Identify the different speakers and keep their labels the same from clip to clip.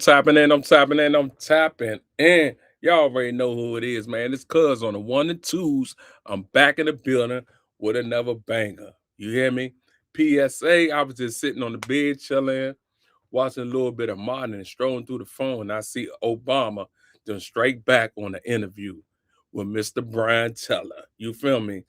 Speaker 1: I'm tapping in. Y'all already know who it is, man. It's Cuz on the one and twos. I'm back in the building with another banger. You hear me? PSA, I was just sitting on the bed chilling, watching a little bit of Martin and strolling through the phone. And I see Obama then straight back on the interview with Mr. Brian Teller. You feel me?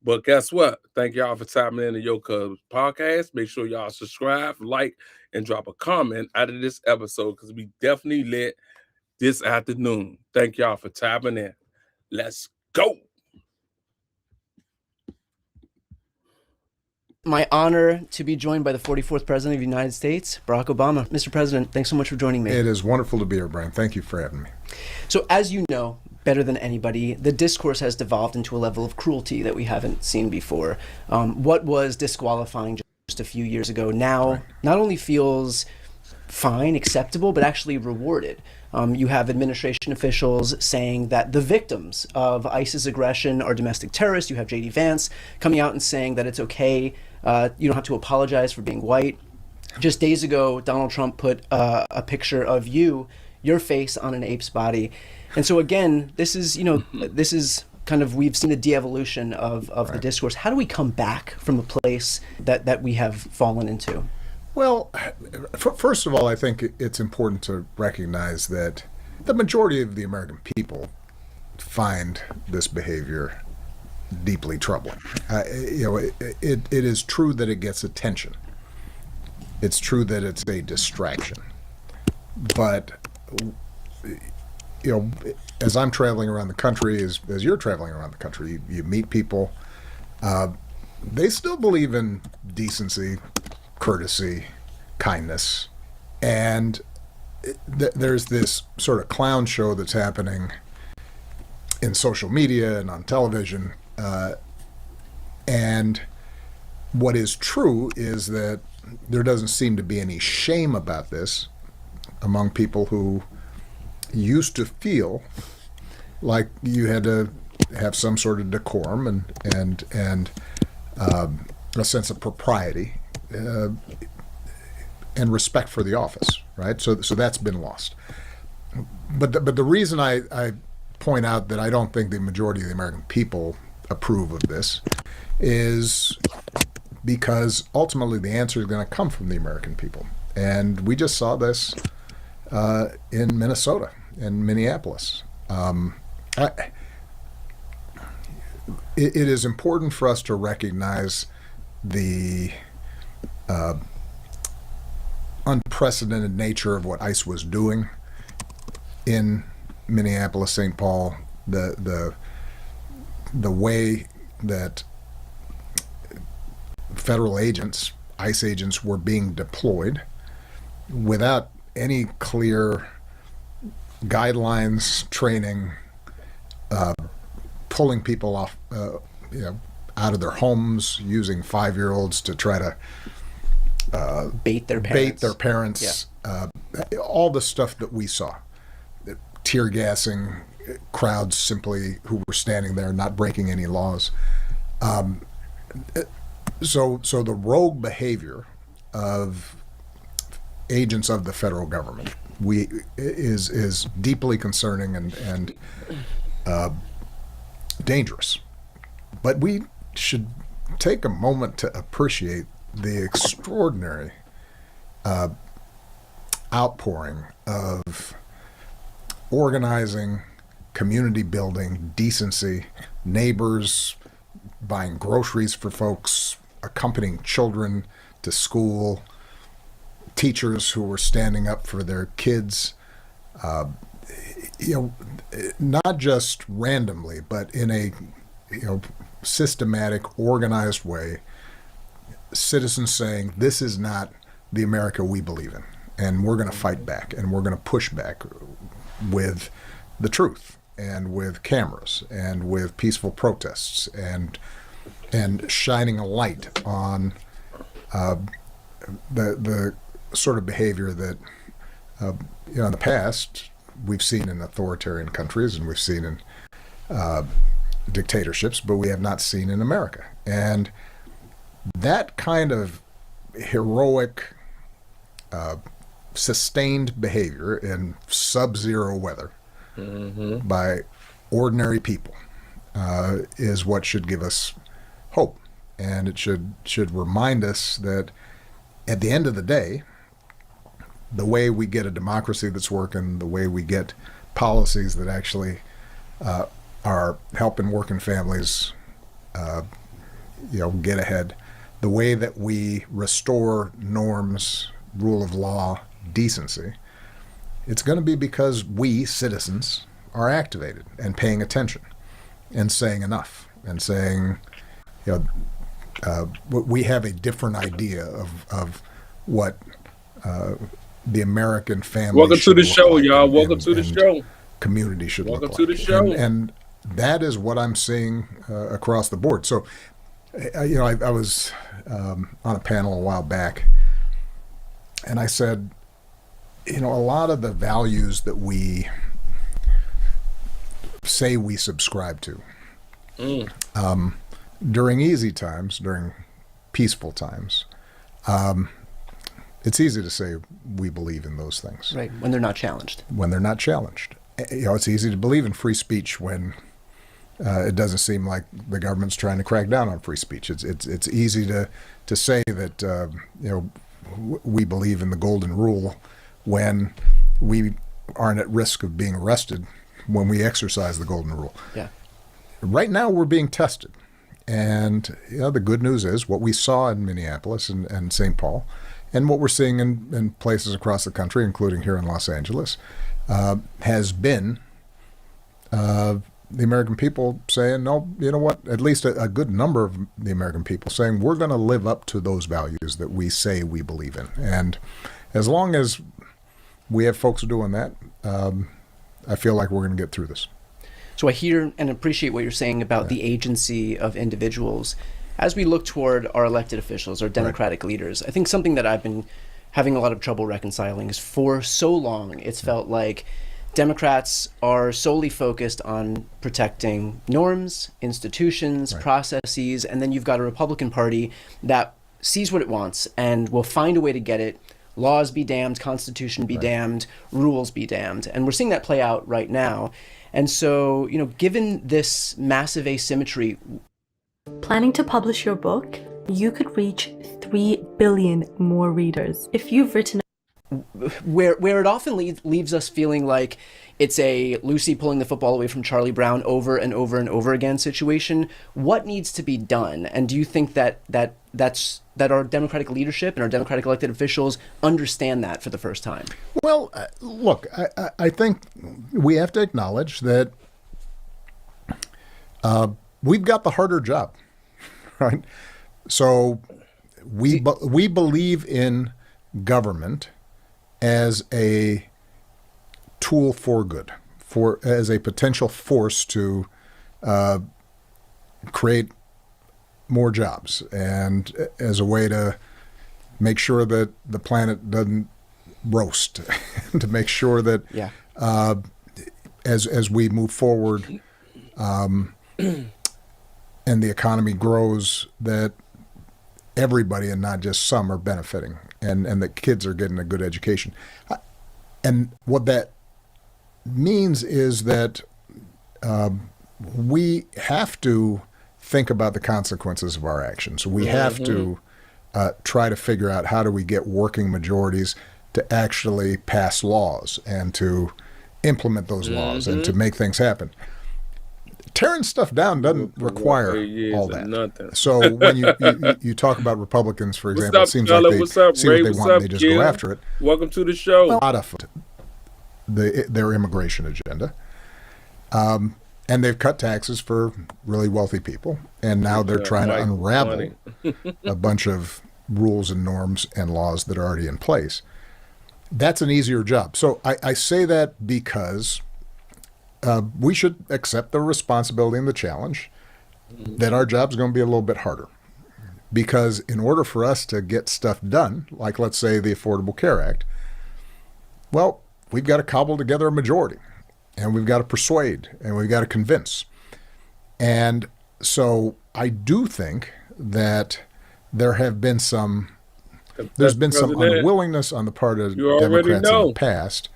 Speaker 1: But guess what? Thank y'all for tapping into Yo Cuz podcast. Make sure y'all subscribe, like, and drop a comment out of this episode because we definitely lit this afternoon. Thank y'all for tapping in. Let's go.
Speaker 2: My honor to be joined by the 44th President of the United States, Barack Obama. Mr. President, thanks so much for joining me.
Speaker 3: It is wonderful to be here, Brian. Thank you for having me.
Speaker 2: So as you know, better than anybody, the discourse has devolved into a level of cruelty that we haven't seen before. What was disqualifying just a few years ago now not only feels fine, acceptable, but actually rewarded. You have administration officials saying that the victims of ISIS aggression are domestic terrorists. You have J.D. Vance coming out and saying that it's okay. You don't have to apologize for being white. Just days ago, Donald Trump put a picture of your face on an ape's body. And so again, this is kind of, we've seen the de-evolution of the discourse. How do we come back from a place that we have fallen into?
Speaker 3: Well, first of all, I think it's important to recognize that the majority of the American people find this behavior deeply troubling. It is true that it gets attention. It's true that it's a distraction. But, as I'm traveling around the country, as you're traveling around the country, you meet people. They still believe in decency, courtesy, kindness, and there's this sort of clown show that's happening in social media and on television, and what is true is that there doesn't seem to be any shame about this among people who used to feel like you had to have some sort of decorum and a sense of propriety and respect for the office, right? So that's been lost. But the reason I point out that I don't think the majority of the American people approve of this is because ultimately the answer is going to come from the American people. And we just saw this in Minnesota, in Minneapolis. It is important for us to recognize the unprecedented nature of what ICE was doing in Minneapolis, St. Paul, the way that federal agents, ICE agents, were being deployed without any clear guidelines, training, pulling people off, out of their homes, using 5-year-olds to try to
Speaker 2: bait their parents.
Speaker 3: Yeah. All the stuff that we saw, tear gassing crowds simply who were standing there, not breaking any laws. So the rogue behavior of agents of the federal government is deeply concerning and dangerous. But we should take a moment to appreciate the extraordinary outpouring of organizing, community building, decency, neighbors buying groceries for folks, accompanying children to school, teachers who were standing up for their kids, not just randomly, but in a systematic, organized way, citizens saying, this is not the America we believe in, and we're going to fight back, and we're going to push back with the truth, and with cameras, and with peaceful protests, and shining a light on the sort of behavior that in the past we've seen in authoritarian countries and we've seen in dictatorships, but we have not seen in America. And that kind of heroic sustained behavior in sub-zero weather by ordinary people is what should give us hope. And it should remind us that at the end of the day, the way we get a democracy that's working, the way we get policies that actually are helping working families get ahead, the way that we restore norms, rule of law, decency, it's going to be because we, citizens, are activated and paying attention and saying enough and saying, we have a different idea of what the American family
Speaker 1: Welcome to
Speaker 3: should
Speaker 1: the
Speaker 3: look
Speaker 1: show,
Speaker 3: like
Speaker 1: y'all.
Speaker 3: and-
Speaker 1: Welcome
Speaker 3: and-
Speaker 1: to the
Speaker 3: and
Speaker 1: show.
Speaker 3: community should
Speaker 1: Welcome
Speaker 3: look
Speaker 1: to
Speaker 3: like.
Speaker 1: the show.
Speaker 3: And that is what I'm seeing across the board. So, I was on a panel a while back, and I said, a lot of the values that we say we subscribe to during easy times, during peaceful times, it's easy to say we believe in those things.
Speaker 2: Right, when they're not challenged.
Speaker 3: When they're not challenged. It's easy to believe in free speech when it doesn't seem like the government's trying to crack down on free speech. It's easy to say that we believe in the golden rule when we aren't at risk of being arrested when we exercise the golden rule.
Speaker 2: Yeah.
Speaker 3: Right now we're being tested. And the good news is what we saw in Minneapolis and St. Paul, and what we're seeing in places across the country, including here in Los Angeles, has been the American people saying, no, you know what, at least a good number of the American people saying, we're going to live up to those values that we say we believe in. And as long as we have folks doing that, I feel like we're going to get through this.
Speaker 2: So I hear and appreciate what you're saying about the agency of individuals. As we look toward our elected officials, our democratic leaders, I think something that I've been having a lot of trouble reconciling is for so long it's felt like Democrats are solely focused on protecting norms, institutions, processes, and then you've got a Republican Party that sees what it wants and will find a way to get it. Laws be damned, Constitution be damned, rules be damned. And we're seeing that play out right now. And so, given this massive asymmetry.
Speaker 4: Planning to publish your book? You could reach 3 billion more readers. If you've written
Speaker 2: Where it often leaves us feeling like it's a Lucy pulling the football away from Charlie Brown over and over and over again situation, what needs to be done? And do you think that our Democratic leadership and our Democratic elected officials understand that for the first time?
Speaker 3: Well, look, I think we have to acknowledge that we've got the harder job, right? So we believe in government as a tool for good, as a potential force to create more jobs and as a way to make sure that the planet doesn't roast, to make sure that as we move forward and the economy grows, that everybody and not just some are benefiting, and that kids are getting a good education. And what that means is that we have to think about the consequences of our actions. We have to try to figure out how do we get working majorities to actually pass laws and to implement those laws and to make things happen. Tearing stuff down doesn't require all that.
Speaker 1: Nothing.
Speaker 3: So when you talk about Republicans, for example,
Speaker 1: What's
Speaker 3: it
Speaker 1: up,
Speaker 3: seems
Speaker 1: fella?
Speaker 3: like they
Speaker 1: What's up,
Speaker 3: see
Speaker 1: Ray?
Speaker 3: what they
Speaker 1: What's
Speaker 3: want
Speaker 1: up,
Speaker 3: and they just
Speaker 1: Gil?
Speaker 3: go after it.
Speaker 1: Welcome to the show.
Speaker 3: A lot of their immigration agenda. And they've cut taxes for really wealthy people. And now they're trying to unravel a bunch of rules and norms and laws that are already in place. That's an easier job. So I say that because we should accept the responsibility and the challenge that our job's going to be a little bit harder. Because in order for us to get stuff done, like let's say the Affordable Care Act, well, we've got to cobble together a majority, and we've got to persuade, and we've got to convince. And so I do think that there have been some there's been some
Speaker 1: President,
Speaker 3: unwillingness on the part of
Speaker 1: you already
Speaker 3: Democrats in
Speaker 1: know.
Speaker 3: the past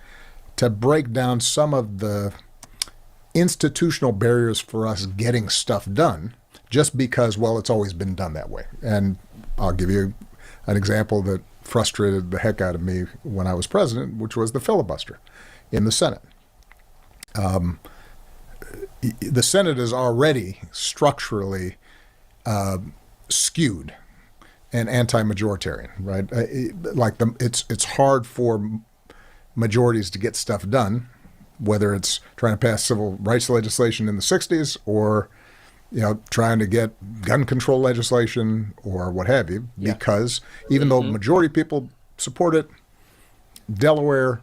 Speaker 3: to break down some of the institutional barriers for us getting stuff done, just because, well, it's always been done that way. And I'll give you an example that frustrated the heck out of me when I was president, which was the filibuster in the Senate. The Senate is already structurally skewed and anti-majoritarian, right? It's hard for majorities to get stuff done, whether it's trying to pass civil rights legislation in the 60s or trying to get gun control legislation or what have you, because even though majority people support it, Delaware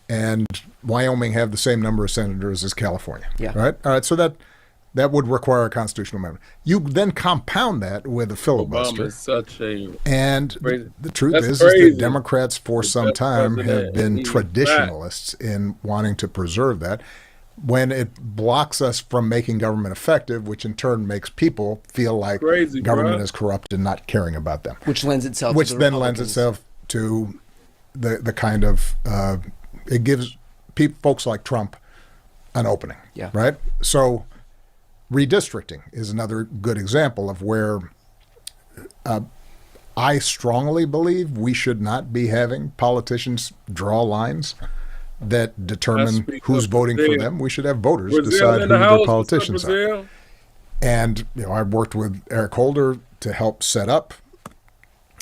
Speaker 3: and Wyoming have the same number of senators as California, right? All right, so that would require a constitutional amendment. You then compound that with a filibuster.
Speaker 1: Obama is such a
Speaker 3: And
Speaker 1: crazy.
Speaker 3: the truth
Speaker 1: That's
Speaker 3: is
Speaker 1: crazy.
Speaker 3: that Democrats for some
Speaker 1: best
Speaker 3: time have
Speaker 1: president
Speaker 3: been
Speaker 1: in
Speaker 3: traditionalists in wanting to preserve that. When it blocks us from making government effective, which in turn makes people feel like
Speaker 1: Crazy,
Speaker 3: government
Speaker 1: bro.
Speaker 3: is corrupt and not caring about them.
Speaker 2: Which lends itself
Speaker 3: Which
Speaker 2: to the
Speaker 3: then lends
Speaker 2: Republicans.
Speaker 3: itself to the kind of, it gives folks like Trump an opening, right? So redistricting is another good example of where I strongly believe we should not be having politicians draw lines that determine who's voting for them. We should have voters decide who their politicians are. And I've worked with Eric Holder to help set up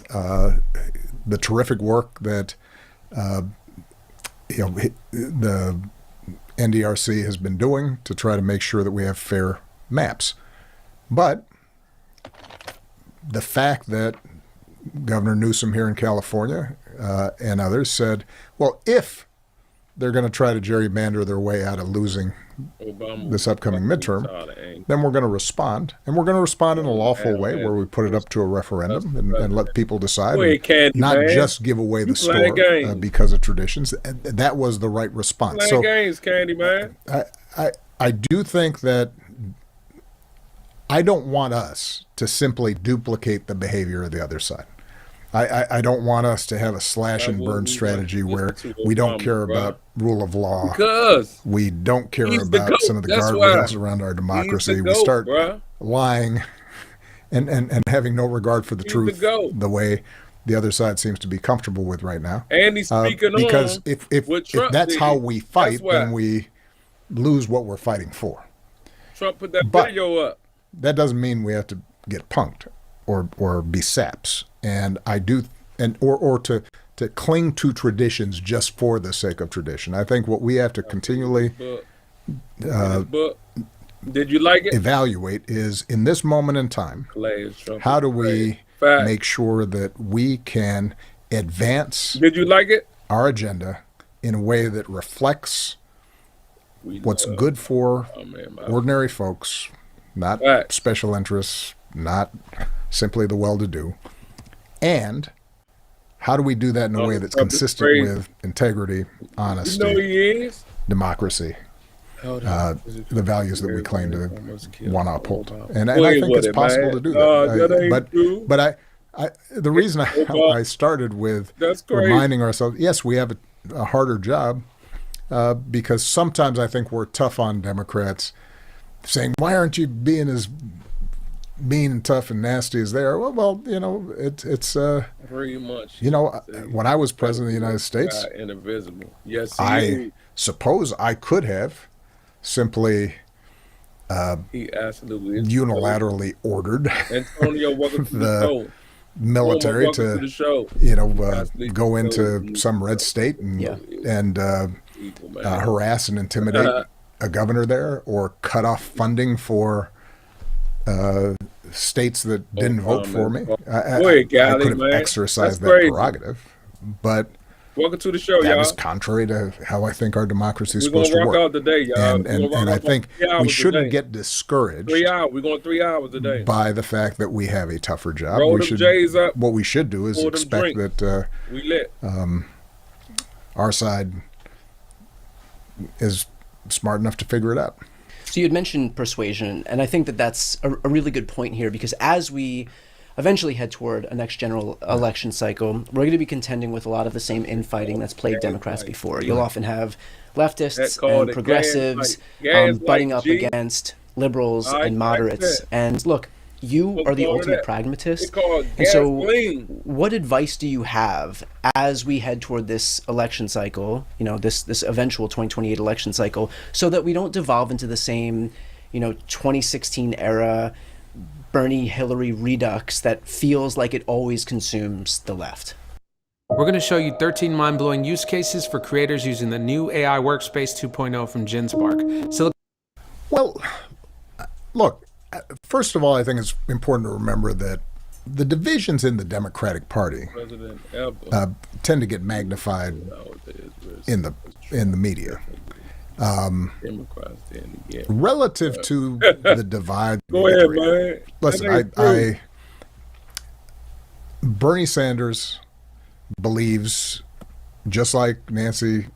Speaker 3: the terrific work that the NDRC has been doing to try to make sure that we have fair maps. But the fact that Governor Newsom here in California and others said, well, if they're going to try to gerrymander their way out of losing this upcoming midterm, then we're going to respond. And we're going to respond in a lawful way where we put it up to a referendum and let people decide, not just give away the store because of traditions. That was the right response. So
Speaker 1: games, Candy Man.
Speaker 3: I do think that I don't want us to simply duplicate the behavior of the other side. I don't want us to have a slash and burn strategy where we don't care about rule of law.
Speaker 1: Because
Speaker 3: we don't care about some of the guardrails around our democracy. We start lying and having no regard for the truth the way the other side seems to be comfortable with right now.
Speaker 1: And he's speaking
Speaker 3: because if that's how we fight, then we lose what we're fighting for.
Speaker 1: Trump put that video up.
Speaker 3: That doesn't mean we have to get punked or be saps. And I do, or to cling to traditions just for the sake of tradition. I think what we have to continually
Speaker 1: did you like it?
Speaker 3: Evaluate is, in this moment in time, how do we make sure that we can advance
Speaker 1: did you like it?
Speaker 3: Our agenda in a way that reflects what's good for ordinary folks, not special interests, not simply the well-to-do. And how do we do that in a way that's consistent with integrity, honesty, democracy, the values that we claim to want to uphold? And I think it's possible to do that. But the reason I started with reminding ourselves, yes, we have a harder job, because sometimes I think we're tough on Democrats, saying, why aren't you being as mean and tough and nasty as they are? Well, it's
Speaker 1: very much.
Speaker 3: When I was president of the United States,
Speaker 1: yes,
Speaker 3: I suppose I could have simply
Speaker 1: he absolutely
Speaker 3: unilaterally ordered
Speaker 1: Antonio, welcome to the show.
Speaker 3: Military to go into some red state and harass and intimidate a governor there, or cut off funding for states that didn't vote for me. I could have exercised that prerogative, but
Speaker 1: welcome to the show,
Speaker 3: that
Speaker 1: y'all.
Speaker 3: is contrary to how I think our democracy is supposed to work.
Speaker 1: Out today, y'all.
Speaker 3: And I think we shouldn't get discouraged.
Speaker 1: 3 hours. We're going 3 hours a day.
Speaker 3: By the fact that we have a tougher job.
Speaker 1: Roll them J's up.
Speaker 3: What we should do is expect that
Speaker 1: we lit.
Speaker 3: Our side is smart enough to figure it out.
Speaker 2: So you had mentioned persuasion, and I think that that's a really good point here, because as we eventually head toward a next general election cycle, we're going to be contending with a lot of the same infighting that's plagued Democrats before. You'll often have leftists and progressives butting up against liberals and moderates. And look, you are the ultimate pragmatist. And so what advice do you have as we head toward this election cycle, this eventual 2028 election cycle, so that we don't devolve into the same, 2016 era Bernie Hillary redux that feels like it always consumes the left?
Speaker 5: We're going to show you 13 mind-blowing use cases for creators using the new AI Workspace 2.0 from Genspark. So,
Speaker 3: well, look, first of all, I think it's important to remember that the divisions in the Democratic Party tend to get magnified in the media. Relative to the divide.
Speaker 1: Go ahead, man.
Speaker 3: Listen, Bernie Sanders believes, just like Nancy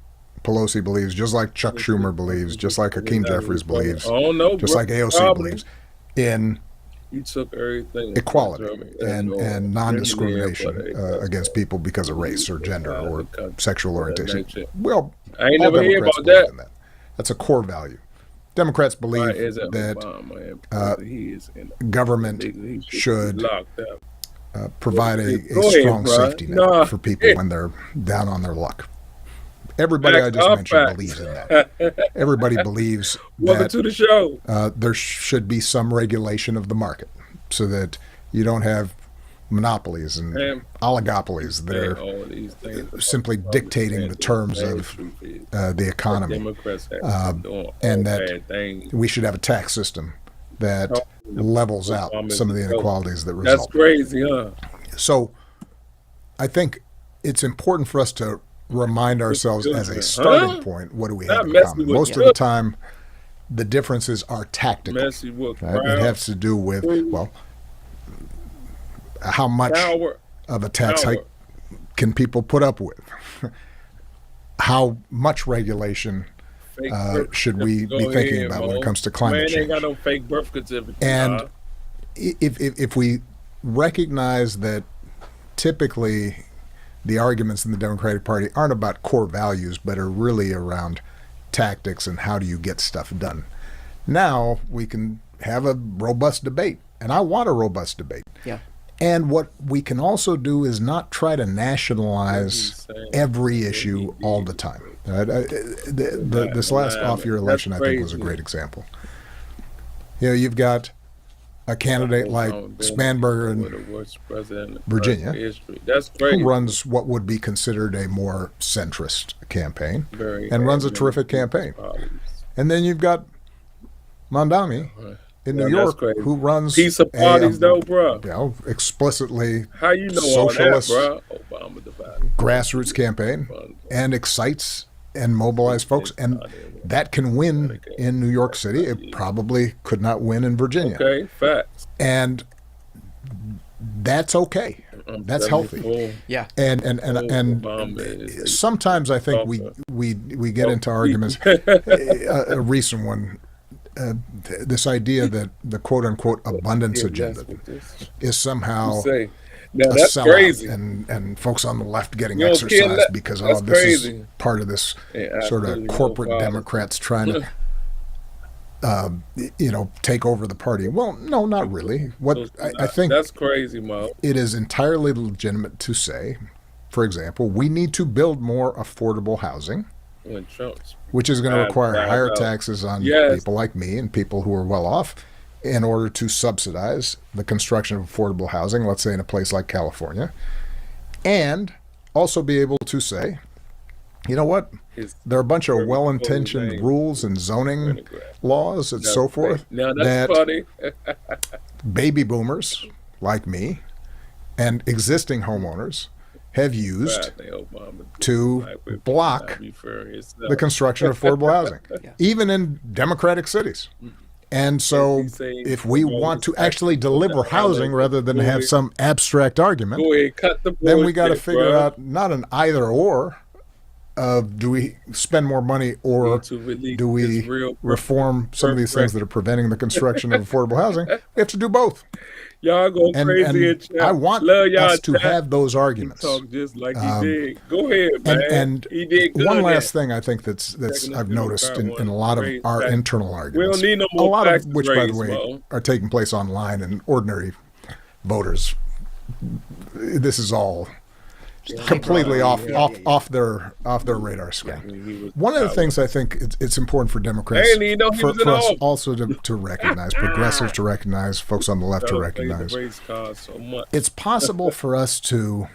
Speaker 3: Pelosi believes, just like Chuck Schumer believes, just like Hakeem Jeffries believes, just like AOC believes, in equality and non-discrimination against people because of race or gender or sexual orientation. Well,
Speaker 1: I ain't never hear about that.
Speaker 3: That's a core value. Democrats believe that government should provide a strong safety net for people when they're down on their luck. Everybody I just mentioned believes in that. Everybody believes that there should be some regulation of the market so that you don't have monopolies and oligopolies that are simply dictating the terms of the economy, and that we should have a tax system that levels out some of the inequalities that result.
Speaker 1: That's crazy, huh?
Speaker 3: So I think it's important for us to remind ourselves as a starting point, what do we have in common? Most of the time, the differences are tactical. Right? It has to do with, well, how much of a tax hike can people put up with? How much regulation should we be thinking about when it comes to climate change?
Speaker 1: Ain't got no fake birth certificate.
Speaker 3: And if we recognize that typically the arguments in the Democratic Party aren't about core values, but are really around tactics and how do you get stuff done, now we can have a robust debate. And I want a robust debate.
Speaker 2: Yeah.
Speaker 3: And what we can also do is not try to nationalize every issue all the time. This last off-year election, I think, was a great example. You've got a candidate like Spanberger in Virginia, who runs what would be considered a more centrist campaign, and runs a terrific campaign. And then you've got Mondami in New York, who runs
Speaker 1: piece of parties, though, bro.
Speaker 3: Explicitly
Speaker 1: socialist,
Speaker 3: all that, bro? Grassroots campaign, and excites and mobilize folks, and that can win in New York City. It probably could not win in Virginia.
Speaker 1: Okay, facts.
Speaker 3: And that's okay. That's healthy.
Speaker 2: Yeah.
Speaker 3: And sometimes I think we get into arguments. A recent one. This idea that the quote-unquote abundance agenda is somehow
Speaker 1: that's crazy,
Speaker 3: and folks on the left getting exercised because this crazy. Is part of this sort of corporate Democrats trying to take over the party. Well, no, not really. I think
Speaker 1: that's crazy, Mo.
Speaker 3: It is entirely legitimate to say, for example, we need to build more affordable housing, which is going to require higher taxes on people like me and people who are well off in order to subsidize the construction of affordable housing, let's say in a place like California, and also be able to say, you know what, there are a bunch of well-intentioned rules and zoning laws and so forth that baby boomers like me and existing homeowners have used to block the construction of affordable housing, even in democratic cities. And so if we want to actually deliver housing rather than have some abstract argument, then we got to figure out not an either or, of do we spend more money or
Speaker 1: to release
Speaker 3: do we
Speaker 1: this real
Speaker 3: reform some of these things that are preventing the construction of affordable housing? We have to do both.
Speaker 1: Y'all go
Speaker 3: And
Speaker 1: crazy in chat.
Speaker 3: I want
Speaker 1: Love y'all
Speaker 3: us to
Speaker 1: chat.
Speaker 3: have those
Speaker 1: He
Speaker 3: arguments.
Speaker 1: talk just like he did. Go ahead, man.
Speaker 3: And
Speaker 1: he did good.
Speaker 3: one last
Speaker 1: at
Speaker 3: thing I think that's
Speaker 1: Checking
Speaker 3: I've
Speaker 1: the
Speaker 3: noticed in
Speaker 1: Democrat
Speaker 3: a lot of
Speaker 1: one.
Speaker 3: our
Speaker 1: Crazy.
Speaker 3: internal
Speaker 1: We
Speaker 3: arguments,
Speaker 1: don't need no
Speaker 3: a
Speaker 1: more
Speaker 3: lot of
Speaker 1: taxes
Speaker 3: which, by the
Speaker 1: raised,
Speaker 3: way,
Speaker 1: Mo.
Speaker 3: are taking place online, and ordinary voters, this is all completely off their radar screen. One of the things I think it's important for Democrats,
Speaker 1: I didn't even know he was in
Speaker 3: for us
Speaker 1: office.
Speaker 3: also to recognize, progressives to recognize, folks on the left to
Speaker 1: Y'all play the
Speaker 3: recognize,
Speaker 1: race card so much.
Speaker 3: it's possible for us to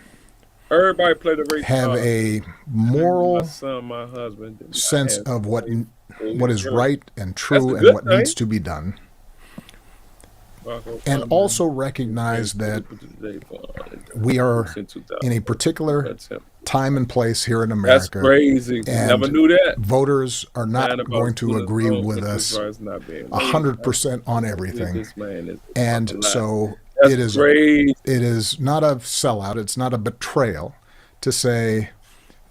Speaker 1: Everybody play the race
Speaker 3: have
Speaker 1: card.
Speaker 3: a moral
Speaker 1: My son, my husband, did not
Speaker 3: sense
Speaker 1: have
Speaker 3: of what is
Speaker 1: work.
Speaker 3: right and
Speaker 1: That's
Speaker 3: true
Speaker 1: a
Speaker 3: and
Speaker 1: good
Speaker 3: what
Speaker 1: thing.
Speaker 3: needs to be done,
Speaker 1: Barack Obama
Speaker 3: and also recognize that we are in a particular
Speaker 1: That's him.
Speaker 3: time and place here in
Speaker 1: That's
Speaker 3: America.
Speaker 1: crazy.
Speaker 3: And
Speaker 1: Never knew that.
Speaker 3: voters are
Speaker 1: Man
Speaker 3: not
Speaker 1: about
Speaker 3: going to
Speaker 1: school
Speaker 3: agree
Speaker 1: alone,
Speaker 3: with
Speaker 1: but
Speaker 3: us
Speaker 1: this rights not being
Speaker 3: 100% on everything.
Speaker 1: This man is
Speaker 3: And
Speaker 1: alive.
Speaker 3: so
Speaker 1: That's
Speaker 3: it is
Speaker 1: crazy.
Speaker 3: not a sellout, it's not a betrayal to say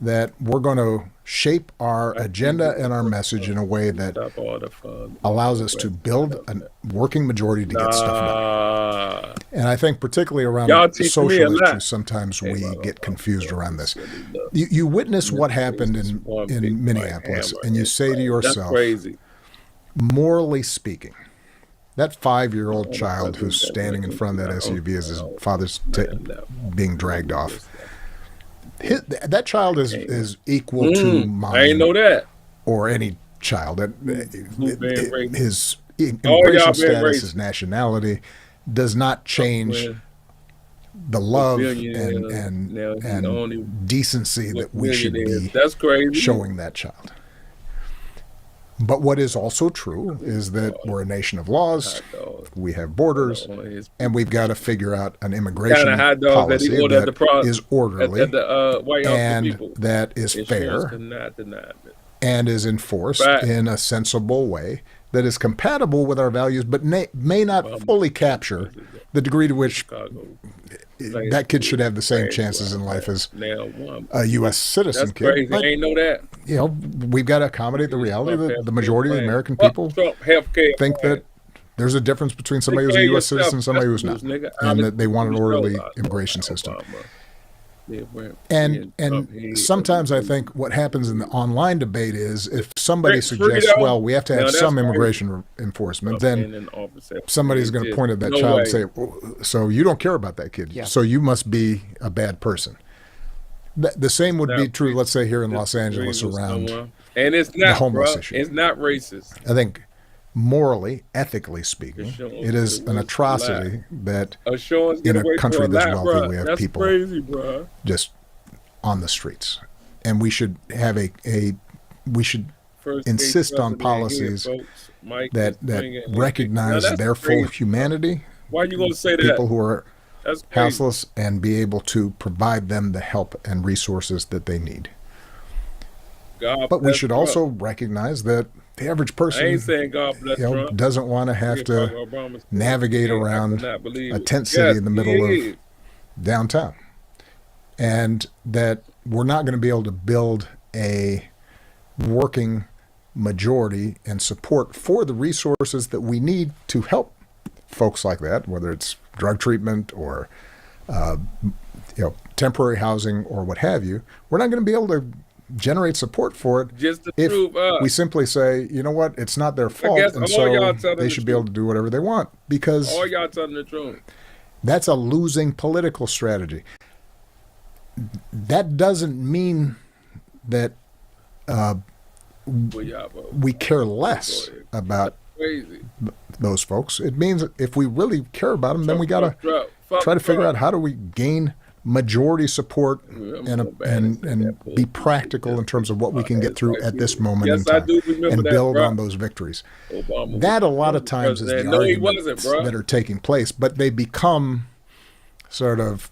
Speaker 3: that we're going to shape our agenda and our message in a way that
Speaker 1: Stop all the fun.
Speaker 3: allows us to build a working majority to get stuff done.
Speaker 1: Nah.
Speaker 3: And I think particularly around
Speaker 1: Y'all teach me
Speaker 3: social
Speaker 1: a lot.
Speaker 3: issues, sometimes we
Speaker 1: Mama,
Speaker 3: get confused around this.
Speaker 1: Silly love.
Speaker 3: You witness what happened
Speaker 1: This one big
Speaker 3: in
Speaker 1: white
Speaker 3: Minneapolis,
Speaker 1: hammer
Speaker 3: and you
Speaker 1: is
Speaker 3: say to
Speaker 1: That's
Speaker 3: yourself,
Speaker 1: crazy.
Speaker 3: morally speaking, that 5-year-old child who's standing in front of that SUV as his father's being dragged off, that child is equal to mine.
Speaker 1: I ain't know that.
Speaker 3: Or any child.
Speaker 1: Who being raped?
Speaker 3: His
Speaker 1: y'all
Speaker 3: immigration
Speaker 1: being
Speaker 3: status,
Speaker 1: racist.
Speaker 3: his nationality, does not change
Speaker 1: When
Speaker 3: the love
Speaker 1: billionaires, now he's the only
Speaker 3: and decency that we should
Speaker 1: millionaires.
Speaker 3: be
Speaker 1: That's crazy.
Speaker 3: showing that child. But what is also true is that we're a nation of laws,
Speaker 1: Hot dog.
Speaker 3: we have borders,
Speaker 1: On his
Speaker 3: and we've got to figure out an immigration
Speaker 1: kind of hot dog that
Speaker 3: policy
Speaker 1: he ordered at the
Speaker 3: that is orderly
Speaker 1: at the White House for
Speaker 3: and
Speaker 1: people.
Speaker 3: that is
Speaker 1: Insurance
Speaker 3: fair
Speaker 1: cannot deny it.
Speaker 3: and is enforced
Speaker 1: Right.
Speaker 3: in a sensible way that is compatible with our values, but may not fully capture the degree to which
Speaker 1: Chicago.
Speaker 3: that kid should have the same chances in life as
Speaker 1: Now one.
Speaker 3: a U.S. citizen
Speaker 1: That's
Speaker 3: kid.
Speaker 1: crazy.
Speaker 3: But,
Speaker 1: I ain't know that.
Speaker 3: you know, we've got to accommodate the reality that the majority of the American
Speaker 1: Fuck
Speaker 3: people
Speaker 1: Trump healthcare
Speaker 3: think
Speaker 1: plan.
Speaker 3: that there's a difference between somebody
Speaker 1: Take
Speaker 3: who's a
Speaker 1: care of
Speaker 3: U.S.
Speaker 1: yourself.
Speaker 3: citizen and somebody
Speaker 1: That's
Speaker 3: who's not,
Speaker 1: news, nigga.
Speaker 3: and that they want an
Speaker 1: Honest
Speaker 3: orderly
Speaker 1: news,
Speaker 3: immigration system.
Speaker 1: Obama. Yeah, Trump,
Speaker 3: And
Speaker 1: he-
Speaker 3: sometimes I think what happens in the online debate is if somebody
Speaker 1: Free-
Speaker 3: suggests,
Speaker 1: freedom.
Speaker 3: well, we have to
Speaker 1: Now,
Speaker 3: have
Speaker 1: that's
Speaker 3: some
Speaker 1: crazy.
Speaker 3: immigration enforcement,
Speaker 1: Trump
Speaker 3: then
Speaker 1: in office at-
Speaker 3: somebody's going to
Speaker 1: Just
Speaker 3: point at that
Speaker 1: no
Speaker 3: child
Speaker 1: way.
Speaker 3: and say, "Oh, so you don't care about that kid,
Speaker 2: Yeah.
Speaker 3: so you must be a bad person." The same would be
Speaker 1: Now,
Speaker 3: true, let's say, here in Los
Speaker 1: Disagree
Speaker 3: Angeles
Speaker 1: with
Speaker 3: around,
Speaker 1: someone. And it's not,
Speaker 3: homeless
Speaker 1: bro.
Speaker 3: issue.
Speaker 1: It's not racist.
Speaker 3: I think, morally, ethically speaking,
Speaker 1: Sure,
Speaker 3: it is
Speaker 1: it
Speaker 3: an
Speaker 1: was
Speaker 3: atrocity that
Speaker 1: Assurance
Speaker 3: in
Speaker 1: get
Speaker 3: a
Speaker 1: away
Speaker 3: country
Speaker 1: from
Speaker 3: that's
Speaker 1: lot,
Speaker 3: wealthy,
Speaker 1: bruh.
Speaker 3: we have
Speaker 1: That's
Speaker 3: people
Speaker 1: crazy, bro.
Speaker 3: just on the streets. And we should have we should
Speaker 1: First
Speaker 3: insist
Speaker 1: case
Speaker 3: on
Speaker 1: president here,
Speaker 3: policies
Speaker 1: folks. Mike
Speaker 3: that
Speaker 1: is bringing-
Speaker 3: recognize
Speaker 1: Now, that's
Speaker 3: their full
Speaker 1: crazy.
Speaker 3: humanity,
Speaker 1: Why you gonna say that?
Speaker 3: people who are
Speaker 1: That's crazy.
Speaker 3: houseless, and be able to provide them the help and resources that they need.
Speaker 1: God
Speaker 3: But we
Speaker 1: bless
Speaker 3: should
Speaker 1: Trump.
Speaker 3: also recognize that the average
Speaker 1: I
Speaker 3: person,
Speaker 1: ain't saying God bless Trump.
Speaker 3: doesn't want to have
Speaker 1: Yeah,
Speaker 3: to
Speaker 1: Barack Obama's
Speaker 3: navigate
Speaker 1: president. I
Speaker 3: around
Speaker 1: cannot believe
Speaker 3: a
Speaker 1: it.
Speaker 3: tent city
Speaker 1: Yes,
Speaker 3: in the middle
Speaker 1: he
Speaker 3: of
Speaker 1: is.
Speaker 3: downtown, and that we're not going to be able to build a working majority and support for the resources that we need to help folks like that, whether it's drug treatment or temporary housing or what have you. We're not going to be able to generate support for it
Speaker 1: Just to
Speaker 3: if
Speaker 1: prove us.
Speaker 3: we simply say, you know what, it's not their fault,
Speaker 1: guess
Speaker 3: and
Speaker 1: all
Speaker 3: so
Speaker 1: y'all telling
Speaker 3: they
Speaker 1: the
Speaker 3: should be able to
Speaker 1: truth.
Speaker 3: do whatever they want, because
Speaker 1: All y'all telling the truth.
Speaker 3: that's a losing political strategy. That doesn't mean that
Speaker 1: Well, y'all vote.
Speaker 3: we care less about
Speaker 1: Crazy.
Speaker 3: those folks. It means if we really care about them, then we got to try to figure out how do we gain majority support and be practical in terms of what we can get through at this moment in
Speaker 1: Yes, I
Speaker 3: time
Speaker 1: do remember
Speaker 3: and
Speaker 1: that,
Speaker 3: build
Speaker 1: bro.
Speaker 3: on those victories.
Speaker 1: Obama
Speaker 3: That a
Speaker 1: was
Speaker 3: lot of times is the
Speaker 1: president. No, he
Speaker 3: arguments
Speaker 1: wasn't, bro.
Speaker 3: that are taking place, but they become sort of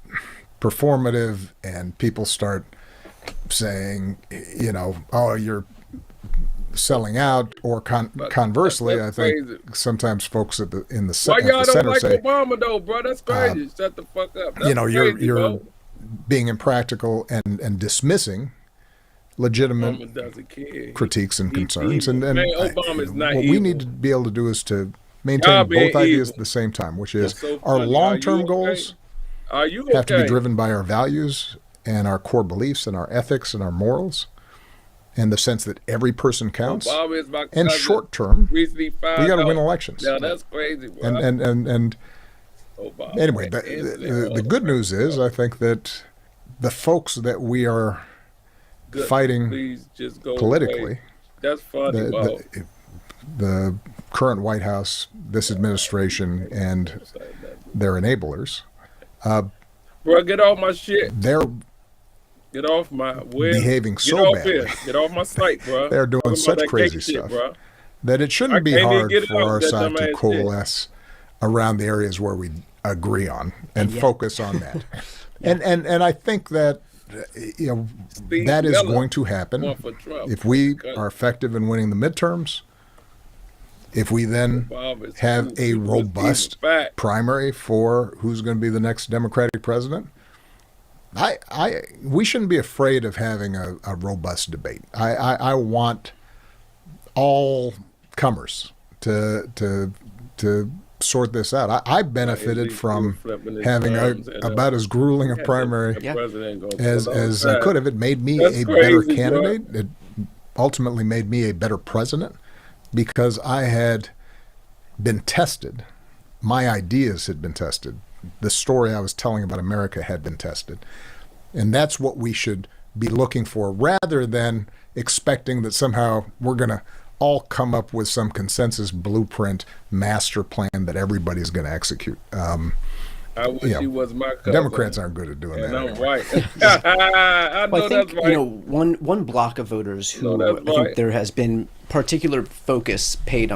Speaker 3: performative, and people start saying, oh, you're selling out, or conversely, I
Speaker 1: that's
Speaker 3: think
Speaker 1: crazy.
Speaker 3: sometimes folks in the
Speaker 1: Why
Speaker 3: at the
Speaker 1: y'all don't
Speaker 3: center
Speaker 1: like
Speaker 3: say,
Speaker 1: Obama though, bro? That's crazy. Shut the fuck up. That's
Speaker 3: you're
Speaker 1: crazy,
Speaker 3: you're
Speaker 1: bro.
Speaker 3: being impractical and dismissing legitimate
Speaker 1: Obama doesn't care.
Speaker 3: critiques and
Speaker 1: He
Speaker 3: concerns.
Speaker 1: evil.
Speaker 3: And
Speaker 1: Man, Obama's not
Speaker 3: what
Speaker 1: evil.
Speaker 3: we need to be able to do is to
Speaker 1: Y'all
Speaker 3: maintain
Speaker 1: being
Speaker 3: both ideas
Speaker 1: evil.
Speaker 3: at the same time, which
Speaker 1: It's
Speaker 3: is
Speaker 1: so
Speaker 3: our
Speaker 1: funny.
Speaker 3: long-term
Speaker 1: Are you
Speaker 3: goals
Speaker 1: okay? Are you
Speaker 3: have to be
Speaker 1: okay?
Speaker 3: driven by our values and our core beliefs and our ethics and our morals and the sense that every person counts.
Speaker 1: Obama is my
Speaker 3: And
Speaker 1: cousin.
Speaker 3: short term,
Speaker 1: Recently
Speaker 3: we
Speaker 1: found
Speaker 3: got to
Speaker 1: out.
Speaker 3: win elections.
Speaker 1: Now that's crazy, bro.
Speaker 3: And
Speaker 1: Obama,
Speaker 3: anyway,
Speaker 1: man,
Speaker 3: the good news is I think that the folks that we are
Speaker 1: Good.
Speaker 3: fighting
Speaker 1: Please just go
Speaker 3: politically,
Speaker 1: away. That's funny, bro.
Speaker 3: the current White House, this administration, and their enablers,
Speaker 1: Bro, get off my shit.
Speaker 3: they're
Speaker 1: Get off my
Speaker 3: behaving
Speaker 1: Get
Speaker 3: so
Speaker 1: off
Speaker 3: badly.
Speaker 1: here. Get off my site, bro.
Speaker 3: They're doing
Speaker 1: Talking
Speaker 3: such
Speaker 1: about that
Speaker 3: crazy
Speaker 1: gay shit,
Speaker 3: stuff
Speaker 1: bro.
Speaker 3: that it
Speaker 1: I
Speaker 3: shouldn't be
Speaker 1: can't even
Speaker 3: hard
Speaker 1: get it
Speaker 3: for
Speaker 1: out,
Speaker 3: our
Speaker 1: that
Speaker 3: side to
Speaker 1: dumbass shit.
Speaker 3: coalesce around the areas where we agree on and focus on that. And I think that
Speaker 1: Steve
Speaker 3: that is
Speaker 1: Miller
Speaker 3: going to happen
Speaker 1: won for Trump.
Speaker 3: if we are effective in winning the midterms. If we then
Speaker 1: Obama's
Speaker 3: have a
Speaker 1: evil.
Speaker 3: robust
Speaker 1: Fact.
Speaker 3: primary for who's going to be the next Democratic president, we shouldn't be afraid of having a robust debate. I want all comers to sort this out. I benefited from having about as grueling a primary as I could have. It made me
Speaker 1: That's
Speaker 3: a better
Speaker 1: crazy, bro.
Speaker 3: candidate. It ultimately made me a better president because I had been tested. My ideas had been tested. The story I was telling about America had been tested. And that's what we should be looking for rather than expecting that somehow we're going to all come up with some consensus blueprint master plan that everybody's going to execute.
Speaker 1: I wish he was my cousin.
Speaker 3: Democrats aren't good at doing
Speaker 1: And
Speaker 3: that.
Speaker 1: I'm
Speaker 3: anyway.
Speaker 1: right. I know
Speaker 2: Well, I think
Speaker 1: that's right.
Speaker 2: one block of voters who
Speaker 1: No,
Speaker 2: I
Speaker 1: that's
Speaker 2: think
Speaker 1: right.
Speaker 2: there has been particular focus paid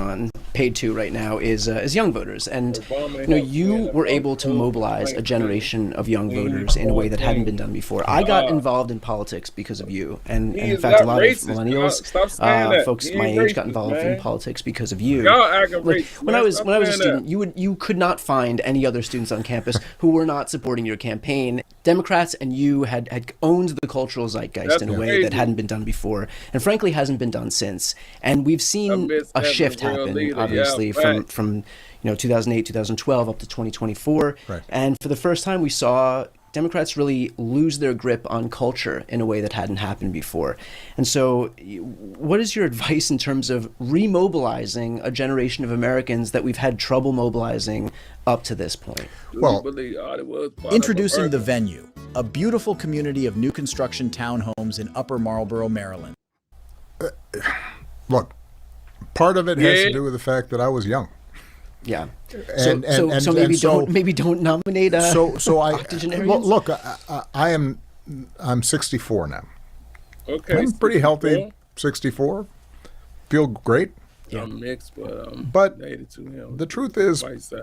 Speaker 2: to right now is young voters, and
Speaker 1: Obama
Speaker 2: you
Speaker 1: has
Speaker 2: were
Speaker 1: been
Speaker 2: able to
Speaker 1: a
Speaker 2: mobilize a
Speaker 1: great
Speaker 2: generation of young voters in a way that hadn't been done before. I got involved in politics because of you, and
Speaker 1: He
Speaker 2: in
Speaker 1: is
Speaker 2: fact, a
Speaker 1: not
Speaker 2: lot
Speaker 1: racist,
Speaker 2: of millennials,
Speaker 1: stop saying that.
Speaker 2: folks
Speaker 1: He
Speaker 2: my
Speaker 1: ain't
Speaker 2: age, got
Speaker 1: racist,
Speaker 2: involved
Speaker 1: man.
Speaker 2: in politics because of you.
Speaker 1: Y'all acting
Speaker 2: Like,
Speaker 1: racist,
Speaker 2: when
Speaker 1: man.
Speaker 2: I was
Speaker 1: Stop
Speaker 2: a
Speaker 1: saying
Speaker 2: student,
Speaker 1: that.
Speaker 2: you could not find any other students on campus who were not supporting your campaign. Democrats and you had owned the cultural zeitgeist
Speaker 1: That's
Speaker 2: in a way
Speaker 1: crazy.
Speaker 2: that hadn't been done before, and frankly hasn't been done since. And we've seen
Speaker 1: miss
Speaker 2: a
Speaker 1: having
Speaker 2: shift
Speaker 1: a real
Speaker 2: happen,
Speaker 1: leader.
Speaker 2: obviously,
Speaker 1: Yeah,
Speaker 2: from 2008, 2012 up to 2024.
Speaker 3: Right.
Speaker 2: And for the first time, we saw Democrats really lose their grip on culture in a way that hadn't happened before. And so, what is your advice in terms of remobilizing a generation of Americans that we've had trouble mobilizing up to this point?
Speaker 3: Well,
Speaker 6: Introducing The Venue, a beautiful community of new construction townhomes in Upper Marlboro, Maryland.
Speaker 3: look, part of it has
Speaker 1: Yeah.
Speaker 3: to do with the fact that I was young.
Speaker 2: Yeah.
Speaker 3: And-
Speaker 2: so
Speaker 3: and
Speaker 2: maybe don't nominate
Speaker 3: So I
Speaker 2: octogenarians?
Speaker 3: look. I'm 64 now.
Speaker 1: Okay,
Speaker 3: I'm pretty healthy.
Speaker 1: 64.
Speaker 3: 64. Feel great.
Speaker 1: I'm mixed, but
Speaker 3: But
Speaker 1: related to him.
Speaker 3: The truth is,
Speaker 1: White side.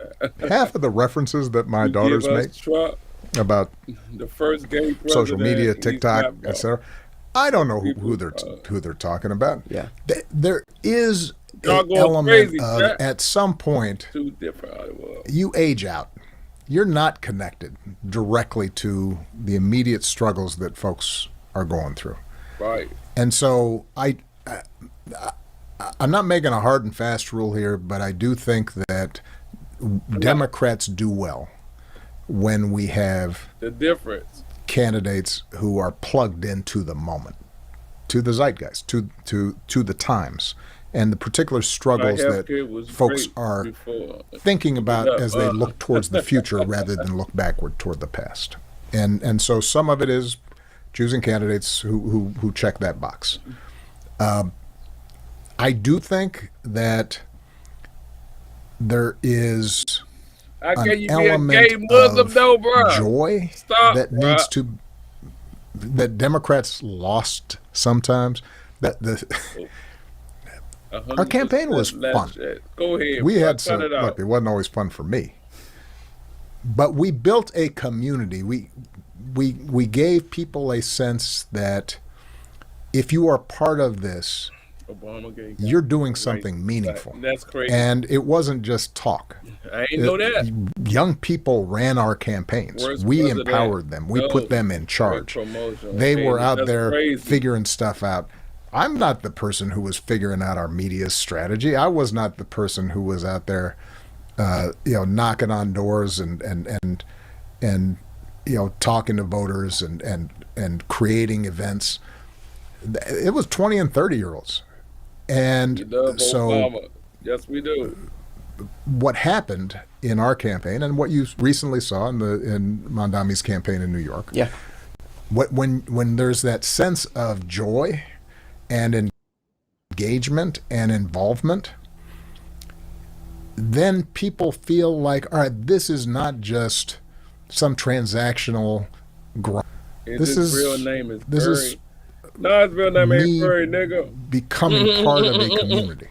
Speaker 3: half of the references that my
Speaker 1: You
Speaker 3: daughters
Speaker 1: give us
Speaker 3: make
Speaker 1: Trump,
Speaker 3: about
Speaker 1: the first gay president,
Speaker 3: social media,
Speaker 1: he's
Speaker 3: TikTok,
Speaker 1: not, bro.
Speaker 3: etc. I don't know who
Speaker 1: People,
Speaker 3: who they're talking about.
Speaker 2: Yeah.
Speaker 3: There is
Speaker 1: Y'all
Speaker 3: an
Speaker 1: going
Speaker 3: element
Speaker 1: crazy,
Speaker 3: of
Speaker 1: Jack.
Speaker 3: at some point
Speaker 1: Two different out of the world.
Speaker 3: you age out. You're not connected directly to the immediate struggles that folks are going through.
Speaker 1: Right.
Speaker 3: And so I'm not making a hard and fast rule here, but I do think that Democrats do well when we have
Speaker 1: The difference.
Speaker 3: candidates who are plugged into the moment, to the zeitgeist, to the times, and the particular struggles that
Speaker 1: healthcare was
Speaker 3: folks
Speaker 1: great
Speaker 3: are
Speaker 1: before.
Speaker 3: thinking about as they look towards the future rather than look backward toward the past. And so some of it is choosing candidates who check that box. I do think that there is
Speaker 1: I
Speaker 3: an
Speaker 1: can you be a
Speaker 3: element
Speaker 1: gay Muslim
Speaker 3: of
Speaker 1: though, bro?
Speaker 3: joy
Speaker 1: Stop,
Speaker 3: that
Speaker 1: bruh.
Speaker 3: needs to that Democrats lost sometimes. That our campaign was
Speaker 1: 100%
Speaker 3: fun.
Speaker 1: shit. Go ahead.
Speaker 3: We
Speaker 1: bro.
Speaker 3: had
Speaker 1: Cut
Speaker 3: some
Speaker 1: it out.
Speaker 3: look. It wasn't always fun for me, but we built a community. We gave people a sense that if you are part of this,
Speaker 1: Obama gave
Speaker 3: you're doing
Speaker 1: right.
Speaker 3: something meaningful.
Speaker 1: That's crazy.
Speaker 3: And it wasn't just talk.
Speaker 1: I ain't know that.
Speaker 3: Young people ran our campaigns.
Speaker 1: Worst
Speaker 3: We
Speaker 1: president.
Speaker 3: empowered them. We
Speaker 1: No.
Speaker 3: put them in
Speaker 1: Great
Speaker 3: charge.
Speaker 1: promotion.
Speaker 3: They
Speaker 1: Okay,
Speaker 3: were out
Speaker 1: that's
Speaker 3: there
Speaker 1: crazy.
Speaker 3: figuring stuff out. I'm not the person who was figuring out our media's strategy. I was not the person who was out there, knocking on doors and talking to voters and creating events. It was 20 and 30-year-olds.
Speaker 1: We
Speaker 3: And
Speaker 1: love
Speaker 3: so
Speaker 1: Obama. Yes, we do.
Speaker 3: what happened in our campaign and what you recently saw in Mondami's campaign in New York,
Speaker 2: Yeah.
Speaker 3: when there's that sense of joy and engagement and involvement, then people feel like, all right, this is not just some transactional grind.
Speaker 1: His real name is
Speaker 3: this
Speaker 1: Barry.
Speaker 3: is
Speaker 1: No, his real name ain't
Speaker 3: me
Speaker 1: Barry, nigga.
Speaker 3: becoming part of a community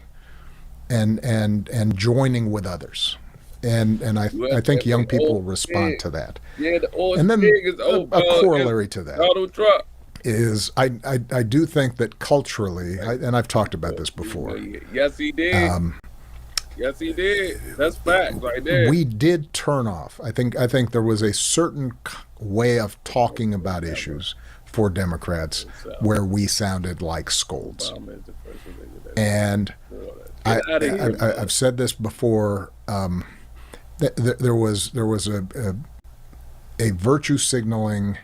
Speaker 3: and joining with others. And I think young people respond to that.
Speaker 1: Yeah, the old
Speaker 3: And then
Speaker 1: pig is old.
Speaker 3: a corollary to that
Speaker 1: Donald Trump.
Speaker 3: is I do think that culturally, and I've talked about this before,
Speaker 1: Yes, he did. Yes, he did. That's facts right there.
Speaker 3: we did turn off. I think there was a certain way of talking about issues for Democrats where we sounded like scolds.
Speaker 1: Obama is the first one that-
Speaker 3: And
Speaker 1: Get outta here, man.
Speaker 3: I've said this before. There was a virtue signaling